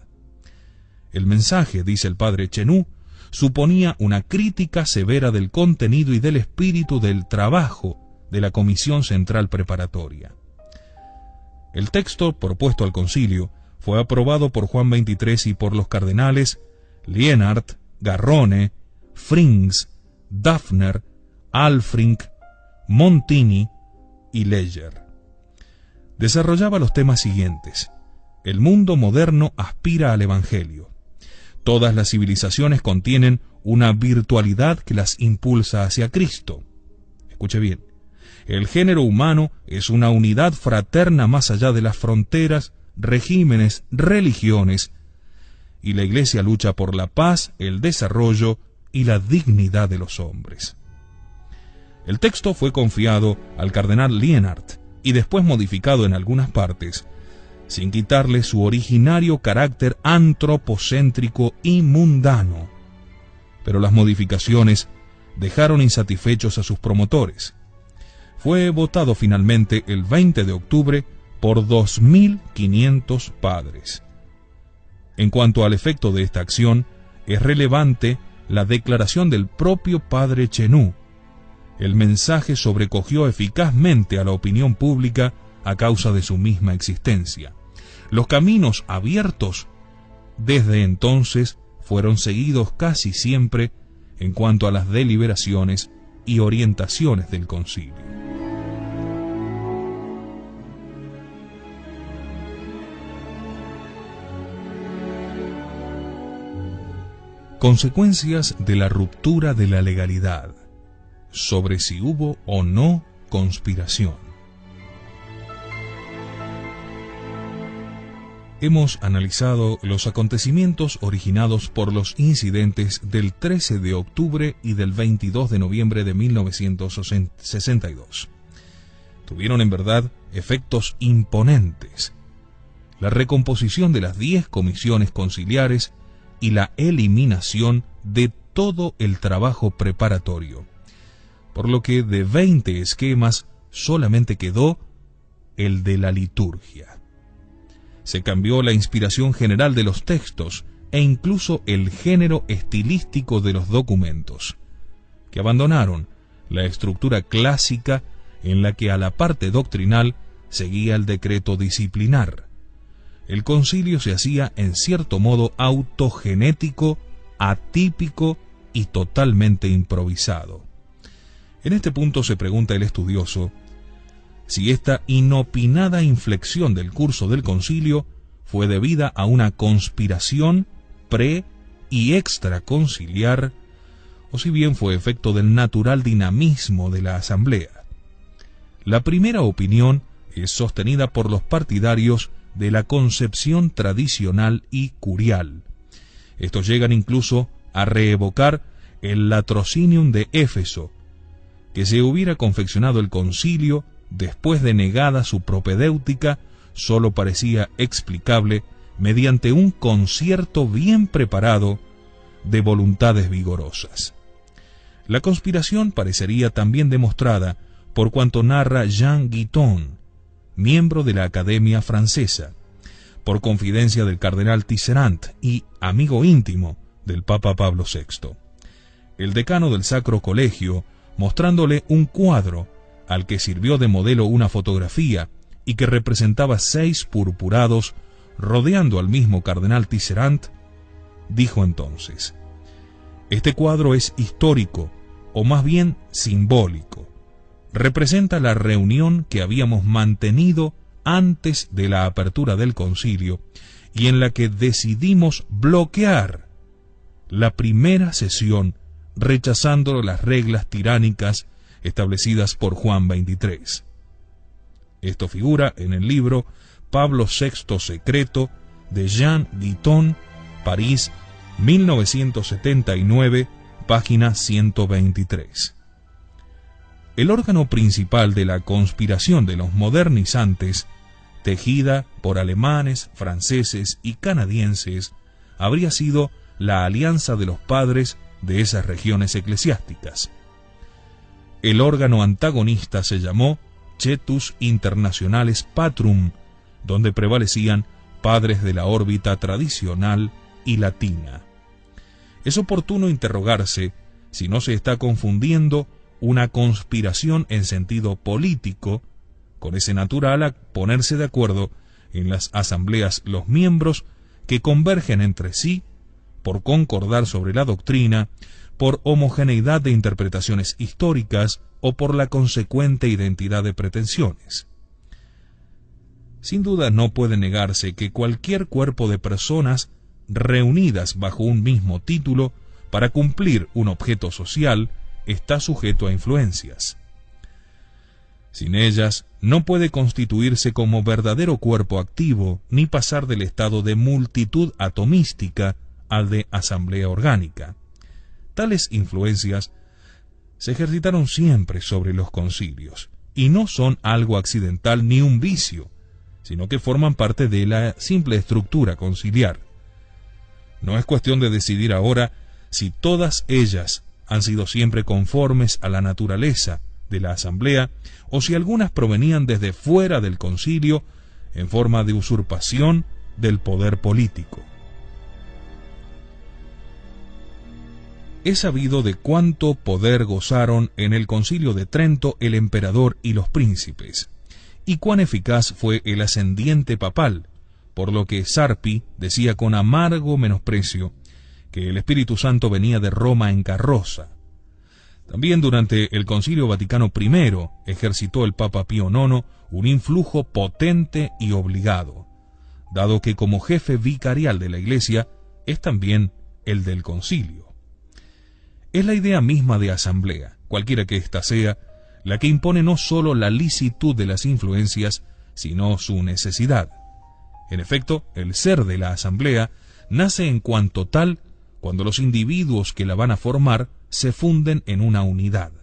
El mensaje, dice el padre Chenu, suponía una crítica severa del contenido y del espíritu del trabajo de la Comisión Central Preparatoria. El texto propuesto al concilio fue aprobado por Juan XXIII y por los cardenales Lienard, Garrone, Frings, Daphner, Alfrink, Montini y Leger. Desarrollaba los temas siguientes. El mundo moderno aspira al Evangelio. Todas las civilizaciones contienen una virtualidad que las impulsa hacia Cristo. Escuche bien. El género humano es una unidad fraterna más allá de las fronteras, regímenes, religiones, y la Iglesia lucha por la paz, el desarrollo y la dignidad de los hombres. El texto fue confiado al cardenal Lienard y después modificado en algunas partes, sin quitarle su originario carácter antropocéntrico y mundano. Pero las modificaciones dejaron insatisfechos a sus promotores. Fue votado finalmente el 20 de octubre por 2.500 padres. En cuanto al efecto de esta acción, es relevante la declaración del propio padre Chenu. El mensaje sobrecogió eficazmente a la opinión pública a causa de su misma existencia. Los caminos abiertos desde entonces fueron seguidos casi siempre en cuanto a las deliberaciones y orientaciones del concilio. Consecuencias de la ruptura de la legalidad, sobre si hubo o no conspiración. Hemos analizado los acontecimientos originados por los incidentes del 13 de octubre y del 22 de noviembre de 1962. Tuvieron en verdad efectos imponentes. La recomposición de las 10 comisiones conciliares y la eliminación de todo el trabajo preparatorio, por lo que de 20 esquemas solamente quedó el de la liturgia. Se cambió la inspiración general de los textos e incluso el género estilístico de los documentos, que abandonaron la estructura clásica en la que a la parte doctrinal seguía el decreto disciplinar. El concilio se hacía en cierto modo autogenético, atípico y totalmente improvisado. En este punto se pregunta el estudioso si esta inopinada inflexión del curso del concilio fue debida a una conspiración pre- y extraconciliar, o si bien fue efecto del natural dinamismo de la asamblea. La primera opinión es sostenida por los partidarios de la concepción tradicional y curial. Estos llegan incluso a reevocar el latrocinium de Éfeso, que se hubiera confeccionado el concilio después de negada su propedéutica, sólo parecía explicable mediante un concierto bien preparado de voluntades vigorosas. La conspiración parecería también demostrada por cuanto narra Jean Guiton, miembro de la Academia Francesa, por confidencia del cardenal Tisserand y amigo íntimo del Papa Pablo VI. El decano del Sacro Colegio, mostrándole un cuadro al que sirvió de modelo una fotografía y que representaba 6 purpurados rodeando al mismo cardenal Tisserand, dijo entonces: «Este cuadro es histórico, o más bien simbólico. Representa la reunión que habíamos mantenido antes de la apertura del concilio y en la que decidimos bloquear la primera sesión rechazando las reglas tiránicas establecidas por Juan XXIII. Esto figura en el libro Pablo VI Secreto de Jean Guiton, París, 1979, página 123. El órgano principal de la conspiración de los modernizantes, tejida por alemanes, franceses y canadienses, habría sido la alianza de los padres de esas regiones eclesiásticas. El órgano antagonista se llamó Cetus Internationalis Patrum, donde prevalecían padres de la órbita tradicional y latina. Es oportuno interrogarse si no se está confundiendo una conspiración en sentido político con ese natural a ponerse de acuerdo en las asambleas los miembros que convergen entre sí por concordar sobre la doctrina, por homogeneidad de interpretaciones históricas o por la consecuente identidad de pretensiones. Sin duda no puede negarse que cualquier cuerpo de personas reunidas bajo un mismo título para cumplir un objeto social está sujeto a influencias. Sin ellas no puede constituirse como verdadero cuerpo activo ni pasar del estado de multitud atomística al de asamblea orgánica. Tales influencias se ejercitaron siempre sobre los concilios y no son algo accidental ni un vicio, sino que forman parte de la simple estructura conciliar. No es cuestión de decidir ahora si todas ellas han sido siempre conformes a la naturaleza de la asamblea o si algunas provenían desde fuera del concilio en forma de usurpación del poder político. Es sabido de cuánto poder gozaron en el Concilio de Trento el emperador y los príncipes, y cuán eficaz fue el ascendiente papal, por lo que Sarpi decía con amargo menosprecio que el Espíritu Santo venía de Roma en carroza. También durante el Concilio Vaticano I ejercitó el Papa Pío IX un influjo potente y obligado, dado que como jefe vicarial de la Iglesia es también el del concilio. Es la idea misma de asamblea, cualquiera que ésta sea, la que impone no sólo la licitud de las influencias, sino su necesidad. En efecto, el ser de la asamblea nace en cuanto tal cuando los individuos que la van a formar se funden en una unidad.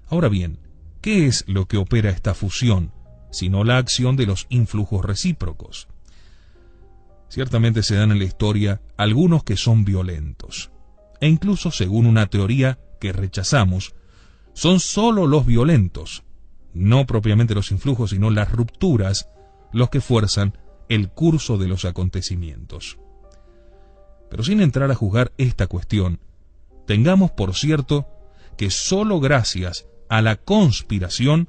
Ahora bien, ¿qué es lo que opera esta fusión, sino la acción de los influjos recíprocos? Ciertamente se dan en la historia algunos que son violentos, e incluso según una teoría que rechazamos, son sólo los violentos, no propiamente los influjos, sino las rupturas, los que fuerzan el curso de los acontecimientos. Pero sin entrar a juzgar esta cuestión, tengamos por cierto que sólo gracias a la conspiración,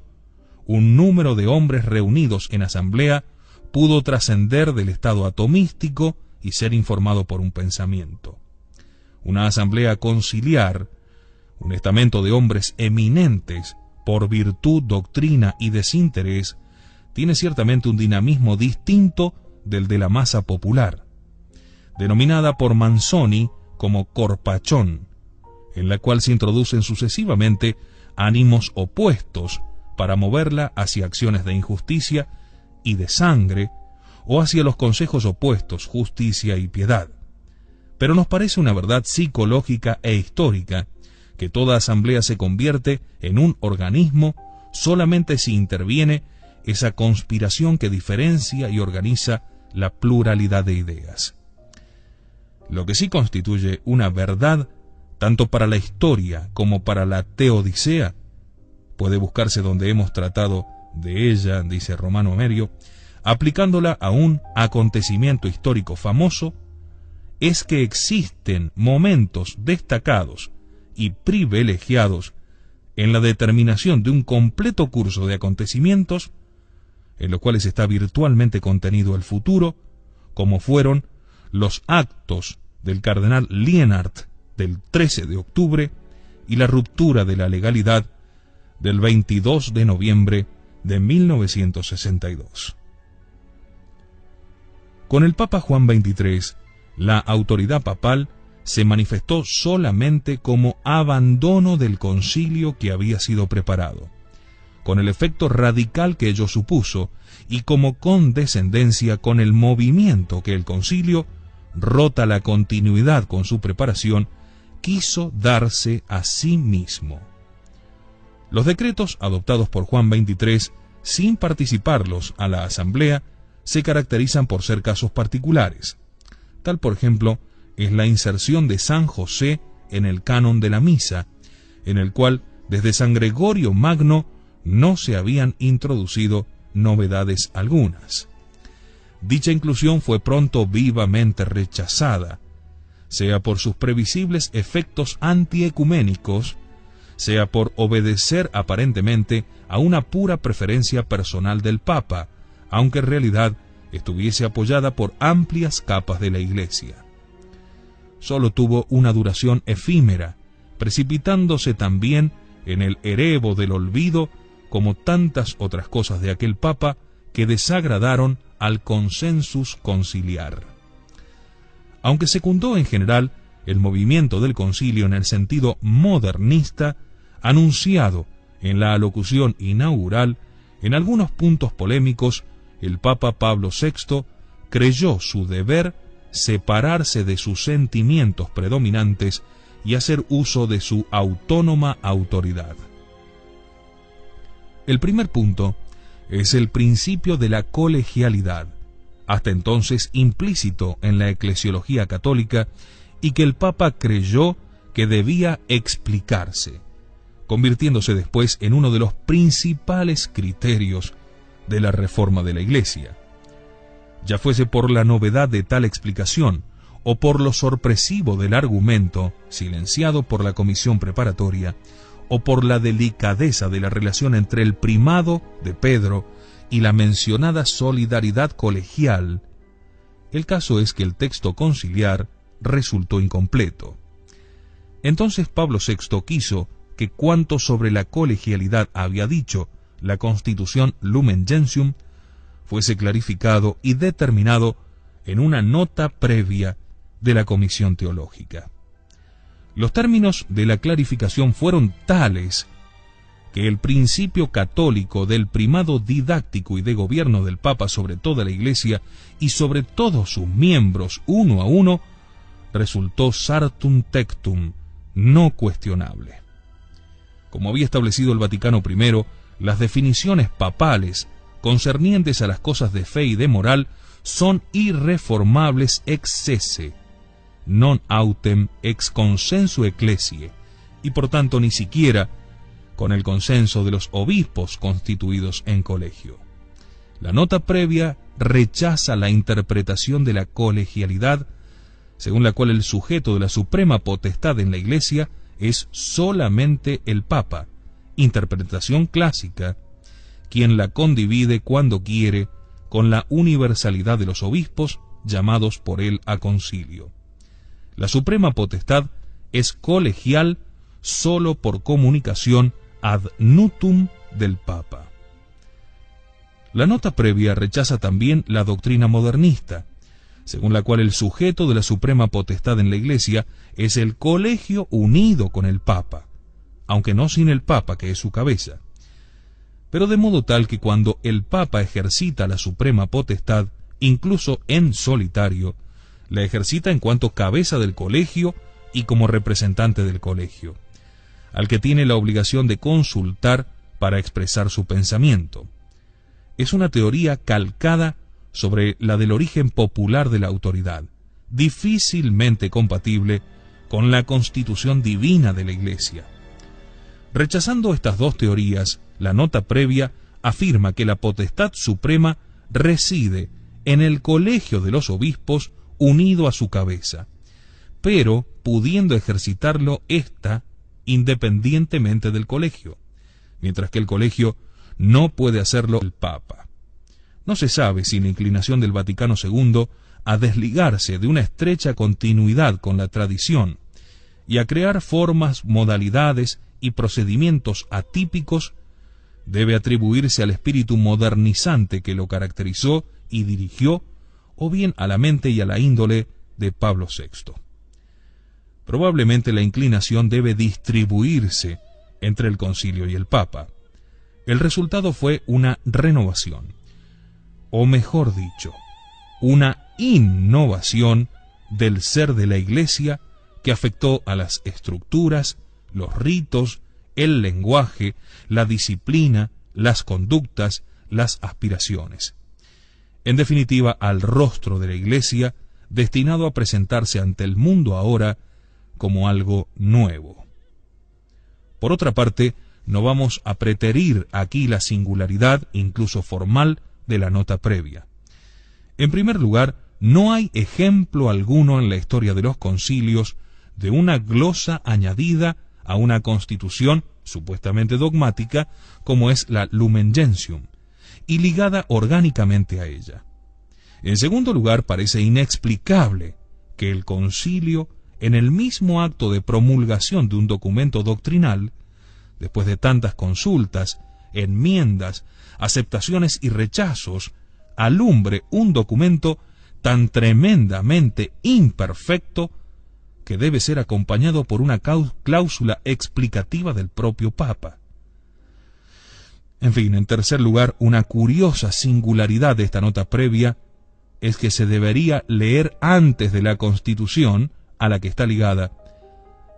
un número de hombres reunidos en asamblea pudo trascender del estado atomístico y ser informado por un pensamiento. Una asamblea conciliar, un estamento de hombres eminentes por virtud, doctrina y desinterés, tiene ciertamente un dinamismo distinto del de la masa popular, denominada por Manzoni como corpachón, en la cual se introducen sucesivamente ánimos opuestos para moverla hacia acciones de injusticia y de sangre, o hacia los consejos opuestos, justicia y piedad. Pero nos parece una verdad psicológica e histórica que toda asamblea se convierte en un organismo solamente si interviene esa conspiración que diferencia y organiza la pluralidad de ideas. Lo que sí constituye una verdad, tanto para la historia como para la teodicea, puede buscarse donde hemos tratado de ella, dice Romano Amerio, aplicándola a un acontecimiento histórico famoso, es que existen momentos destacados y privilegiados en la determinación de un completo curso de acontecimientos en los cuales está virtualmente contenido el futuro, como fueron los actos del cardenal Lienard del 13 de octubre y la ruptura de la legalidad del 22 de noviembre de 1962. Con el Papa Juan XXIII, la autoridad papal se manifestó solamente como abandono del concilio que había sido preparado, con el efecto radical que ello supuso, y como condescendencia con el movimiento que el concilio, rota la continuidad con su preparación, quiso darse a sí mismo. Los decretos adoptados por Juan XXIII, sin participarlos a la asamblea, se caracterizan por ser casos particulares. Tal, por ejemplo, es la inserción de San José en el canon de la misa, en el cual desde San Gregorio Magno no se habían introducido novedades algunas. Dicha inclusión fue pronto vivamente rechazada, sea por sus previsibles efectos antiecuménicos, sea por obedecer aparentemente a una pura preferencia personal del Papa, aunque en realidad estuviese apoyada por amplias capas de la Iglesia. Solo tuvo una duración efímera, precipitándose también en el erebo del olvido, como tantas otras cosas de aquel Papa que desagradaron al consensus conciliar. Aunque secundó en general el movimiento del concilio en el sentido modernista, anunciado en la alocución inaugural, en algunos puntos polémicos, el Papa Pablo VI creyó su deber separarse de sus sentimientos predominantes y hacer uso de su autónoma autoridad. El primer punto es el principio de la colegialidad, hasta entonces implícito en la eclesiología católica y que el Papa creyó que debía explicarse, convirtiéndose después en uno de los principales criterios de la reforma de la Iglesia. Ya fuese por la novedad de tal explicación o por lo sorpresivo del argumento, silenciado por la comisión preparatoria, o por la delicadeza de la relación entre el primado de Pedro y la mencionada solidaridad colegial, el caso es que el texto conciliar resultó incompleto. Entonces Pablo VI quiso que cuanto sobre la colegialidad había dicho la Constitución Lumen Gentium fuese clarificado y determinado en una nota previa de la Comisión Teológica. Los términos de la clarificación fueron tales que el principio católico del primado didáctico y de gobierno del Papa sobre toda la Iglesia y sobre todos sus miembros uno a uno resultó sartum tectum, no cuestionable. Como había establecido el Vaticano I, las definiciones papales concernientes a las cosas de fe y de moral son irreformables ex sese, non autem ex consensu ecclesiae, y por tanto ni siquiera con el consenso de los obispos constituidos en colegio. La nota previa rechaza la interpretación de la colegialidad, según la cual el sujeto de la suprema potestad en la Iglesia es solamente el Papa, interpretación clásica, quien la condivide cuando quiere con la universalidad de los obispos llamados por él a concilio. La suprema potestad es colegial sólo por comunicación ad nutum del Papa. La nota previa rechaza también la doctrina modernista, según la cual el sujeto de la suprema potestad en la Iglesia es el colegio unido con el Papa, aunque no sin el Papa, que es su cabeza. Pero de modo tal que cuando el Papa ejercita la suprema potestad, incluso en solitario, la ejercita en cuanto cabeza del colegio y como representante del colegio, al que tiene la obligación de consultar para expresar su pensamiento. Es una teoría calcada sobre la del origen popular de la autoridad, difícilmente compatible con la constitución divina de la Iglesia. Rechazando estas dos teorías, la nota previa afirma que la potestad suprema reside en el colegio de los obispos unido a su cabeza, pero pudiendo ejercitarlo ésta independientemente del colegio, mientras que el colegio no puede hacerlo el Papa. No se sabe si la inclinación del Vaticano II a desligarse de una estrecha continuidad con la tradición y a crear formas, modalidades y procedimientos atípicos debe atribuirse al espíritu modernizante que lo caracterizó y dirigió, o bien a la mente y a la índole de Pablo VI. Probablemente la inclinación debe distribuirse entre el concilio y el Papa. El resultado fue una renovación, o mejor dicho, una innovación del ser de la Iglesia que afectó a las estructuras, los ritos, el lenguaje, la disciplina, las conductas, las aspiraciones. En definitiva, al rostro de la Iglesia, destinado a presentarse ante el mundo ahora como algo nuevo. Por otra parte, no vamos a preterir aquí la singularidad, incluso formal, de la nota previa. En primer lugar, no hay ejemplo alguno en la historia de los concilios de una glosa añadida a una constitución supuestamente dogmática como es la Lumen Gentium, y ligada orgánicamente a ella. En segundo lugar, parece inexplicable que el concilio, en el mismo acto de promulgación de un documento doctrinal, después de tantas consultas, enmiendas, aceptaciones y rechazos, alumbre un documento tan tremendamente imperfecto que debe ser acompañado por una cláusula explicativa del propio Papa. En fin, en tercer lugar, una curiosa singularidad de esta nota previa es que se debería leer antes de la Constitución a la que está ligada,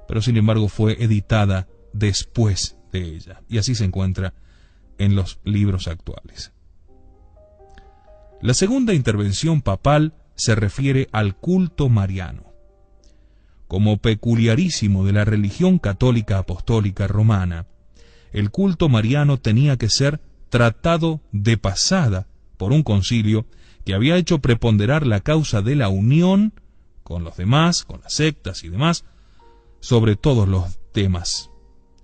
pero sin embargo fue editada después de ella, y así se encuentra en los libros actuales. La segunda intervención papal se refiere al culto mariano. Como peculiarísimo de la religión católica apostólica romana, el culto mariano tenía que ser tratado de pasada por un concilio que había hecho preponderar la causa de la unión con los demás, con las sectas y demás, sobre todos los temas.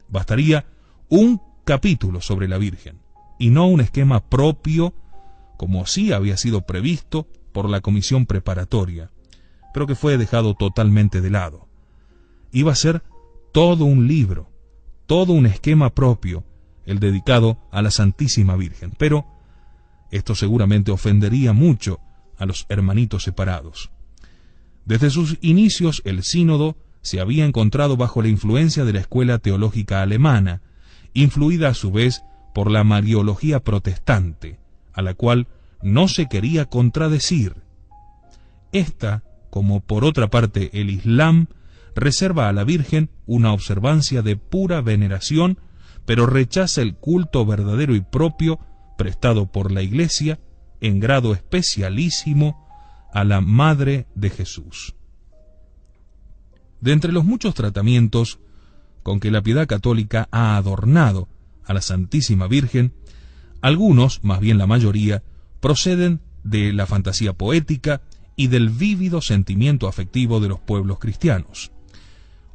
Bastaría un capítulo sobre la Virgen, y no un esquema propio, como sí había sido previsto por la comisión preparatoria, pero que fue dejado totalmente de lado. Iba a ser todo un libro, todo un esquema propio, el dedicado a la Santísima Virgen, pero esto seguramente ofendería mucho a los hermanitos separados. Desde sus inicios, el sínodo se había encontrado bajo la influencia de la escuela teológica alemana, influida a su vez por la mariología protestante, a la cual no se quería contradecir. Esta, como por otra parte el Islam, reserva a la Virgen una observancia de pura veneración, pero rechaza el culto verdadero y propio prestado por la Iglesia, en grado especialísimo, a la Madre de Jesús. De entre los muchos tratamientos con que la piedad católica ha adornado a la Santísima Virgen, algunos, más bien la mayoría, proceden de la fantasía poética y del vívido sentimiento afectivo de los pueblos cristianos.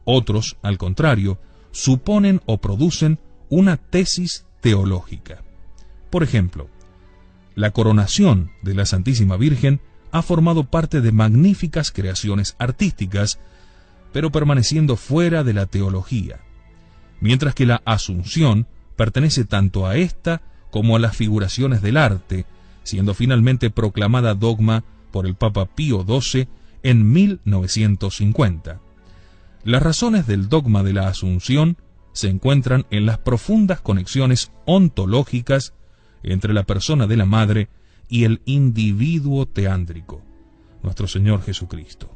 Otros, al contrario, suponen o producen una tesis teológica. Por ejemplo, la coronación de la Santísima Virgen ha formado parte de magníficas creaciones artísticas, pero permaneciendo fuera de la teología, mientras que la Asunción pertenece tanto a esta como a las figuraciones del arte, siendo finalmente proclamada dogma por el Papa Pío XII en 1950. Las razones del dogma de la Asunción se encuentran en las profundas conexiones ontológicas entre la persona de la Madre y el individuo teándrico, nuestro Señor Jesucristo.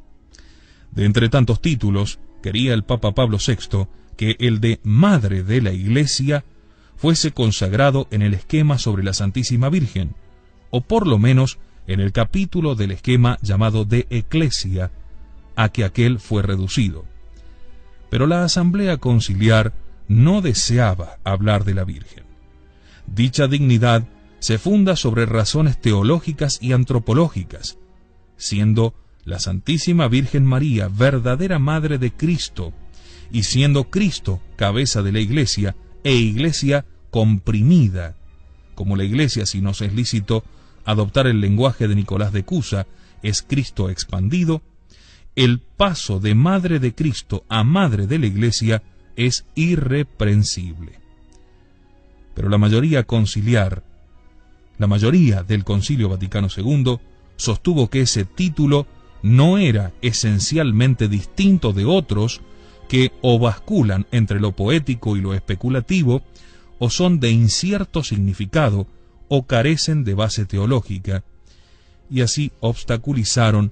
De entre tantos títulos, quería el Papa Pablo VI que el de Madre de la Iglesia fuese consagrado en el esquema sobre la Santísima Virgen, o por lo menos en el capítulo del esquema llamado de Eclesia, a que aquel fue reducido. Pero la Asamblea Conciliar no deseaba hablar de la Virgen. Dicha dignidad se funda sobre razones teológicas y antropológicas, siendo la Santísima Virgen María verdadera Madre de Cristo, y siendo Cristo cabeza de la Iglesia, e Iglesia comprimida, como la Iglesia, si nos es lícito adoptar el lenguaje de Nicolás de Cusa, es Cristo expandido, el paso de Madre de Cristo a Madre de la Iglesia es irreprensible. Pero la mayoría del Concilio Vaticano II sostuvo que ese título no era esencialmente distinto de otros que o basculan entre lo poético y lo especulativo, o son de incierto significado, o carecen de base teológica, y así obstaculizaron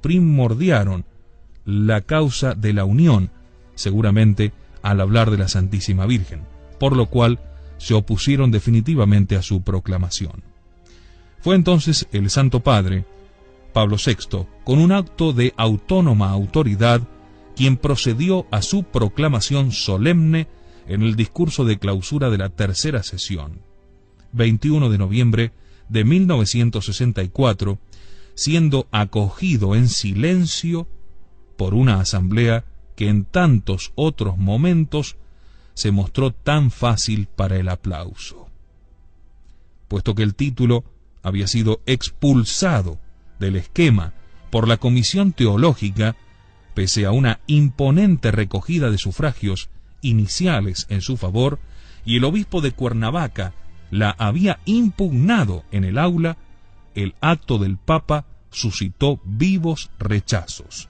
primordiaron la causa de la unión, seguramente al hablar de la Santísima Virgen, por lo cual se opusieron definitivamente a su proclamación. Fue entonces el Santo Padre, Pablo VI, con un acto de autónoma autoridad, quien procedió a su proclamación solemne en el discurso de clausura de la tercera sesión, 21 de noviembre de 1964, siendo acogido en silencio por una asamblea que en tantos otros momentos se mostró tan fácil para el aplauso. Puesto que el título había sido expulsado del esquema por la Comisión Teológica, pese a una imponente recogida de sufragios iniciales en su favor, y el obispo de Cuernavaca la había impugnado en el aula, el acto del Papa suscitó vivos rechazos.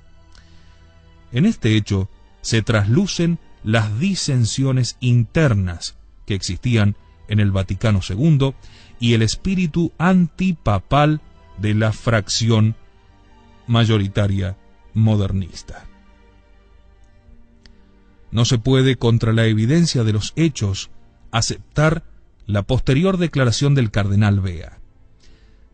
En este hecho se traslucen las disensiones internas que existían en el Vaticano II y el espíritu antipapal de la fracción mayoritaria modernista. No se puede, contra la evidencia de los hechos, aceptar la posterior declaración del cardenal Bea.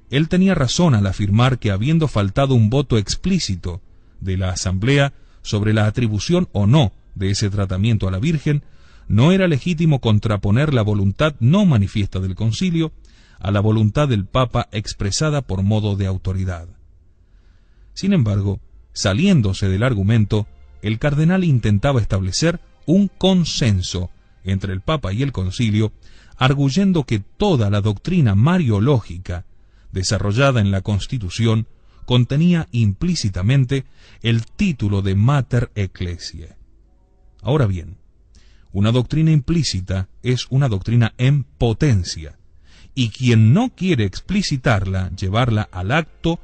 Él tenía razón al afirmar que, habiendo faltado un voto explícito de la Asamblea sobre la atribución o no de ese tratamiento a la Virgen, no era legítimo contraponer la voluntad no manifiesta del concilio a la voluntad del Papa expresada por modo de autoridad. Sin embargo, saliéndose del argumento, el cardenal intentaba establecer un consenso entre el Papa y el concilio, arguyendo que toda la doctrina mariológica desarrollada en la Constitución contenía implícitamente el título de Mater Ecclesiae. Ahora bien, una doctrina implícita es una doctrina en potencia, y quien no quiere explicitarla, llevarla al acto,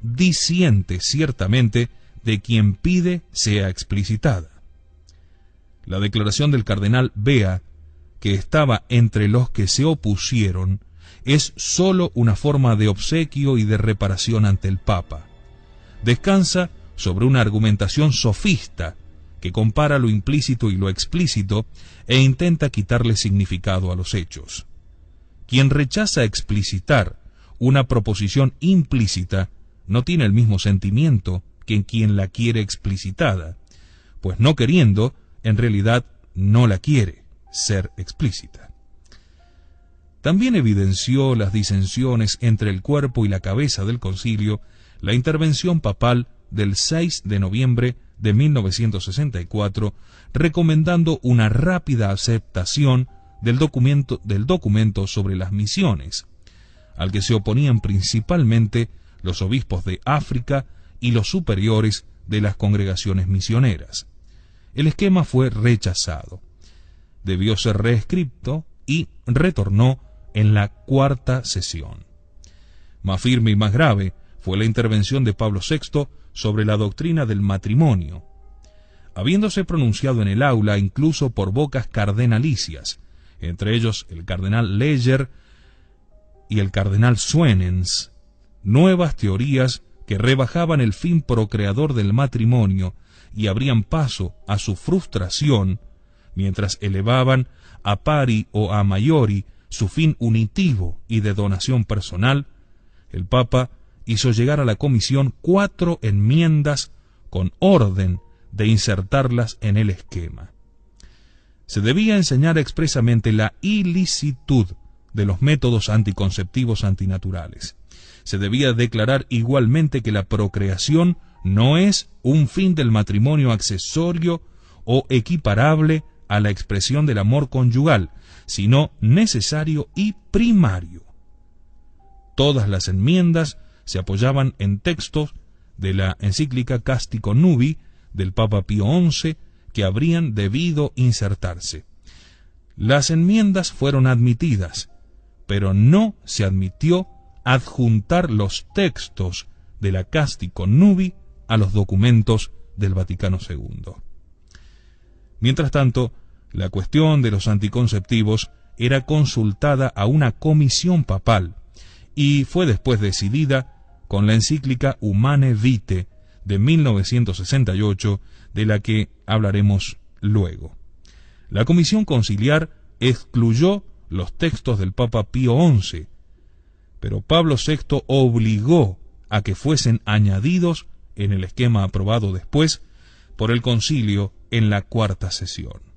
disiente ciertamente de quien pide sea explicitada. La declaración del cardenal Bea, que estaba entre los que se opusieron, es sólo una forma de obsequio y de reparación ante el Papa. Descansa sobre una argumentación sofista que compara lo implícito y lo explícito e intenta quitarle significado a los hechos. Quien rechaza explicitar una proposición implícita no tiene el mismo sentimiento que quien la quiere explicitada, pues no queriendo, en realidad no la quiere ser explícita. También evidenció las disensiones entre el cuerpo y la cabeza del concilio la intervención papal del 6 de noviembre de 1964, recomendando una rápida aceptación del documento sobre las misiones, al que se oponían principalmente los obispos de África y los superiores de las congregaciones misioneras. El esquema fue rechazado. Debió ser reescrito y retornó en la cuarta sesión. Más firme y más grave fue la intervención de Pablo VI sobre la doctrina del matrimonio. Habiéndose pronunciado en el aula incluso por bocas cardenalicias, entre ellos el cardenal Leger y el cardenal Suenens, nuevas teorías que rebajaban el fin procreador del matrimonio y abrían paso a su frustración, mientras elevaban a pari o a maiori su fin unitivo y de donación personal, el Papa hizo llegar a la Comisión 4 enmiendas con orden de insertarlas en el esquema. Se debía enseñar expresamente la ilicitud de los métodos anticonceptivos antinaturales. Se debía declarar igualmente que la procreación no es un fin del matrimonio accesorio o equiparable a la expresión del amor conyugal, sino necesario y primario. Todas las enmiendas se apoyaban en textos de la encíclica Castico Nubi del Papa Pío XI que habrían debido insertarse. Las enmiendas fueron admitidas, pero no se admitió adjuntar los textos de la Castico Nubi a los documentos del Vaticano II. Mientras tanto, la cuestión de los anticonceptivos era consultada a una comisión papal y fue después decidida con la encíclica Humane Vitae de 1968, de la que hablaremos luego. La comisión conciliar excluyó los textos del Papa Pío XI, pero Pablo VI obligó a que fuesen añadidos en el esquema aprobado después por el concilio en la cuarta sesión.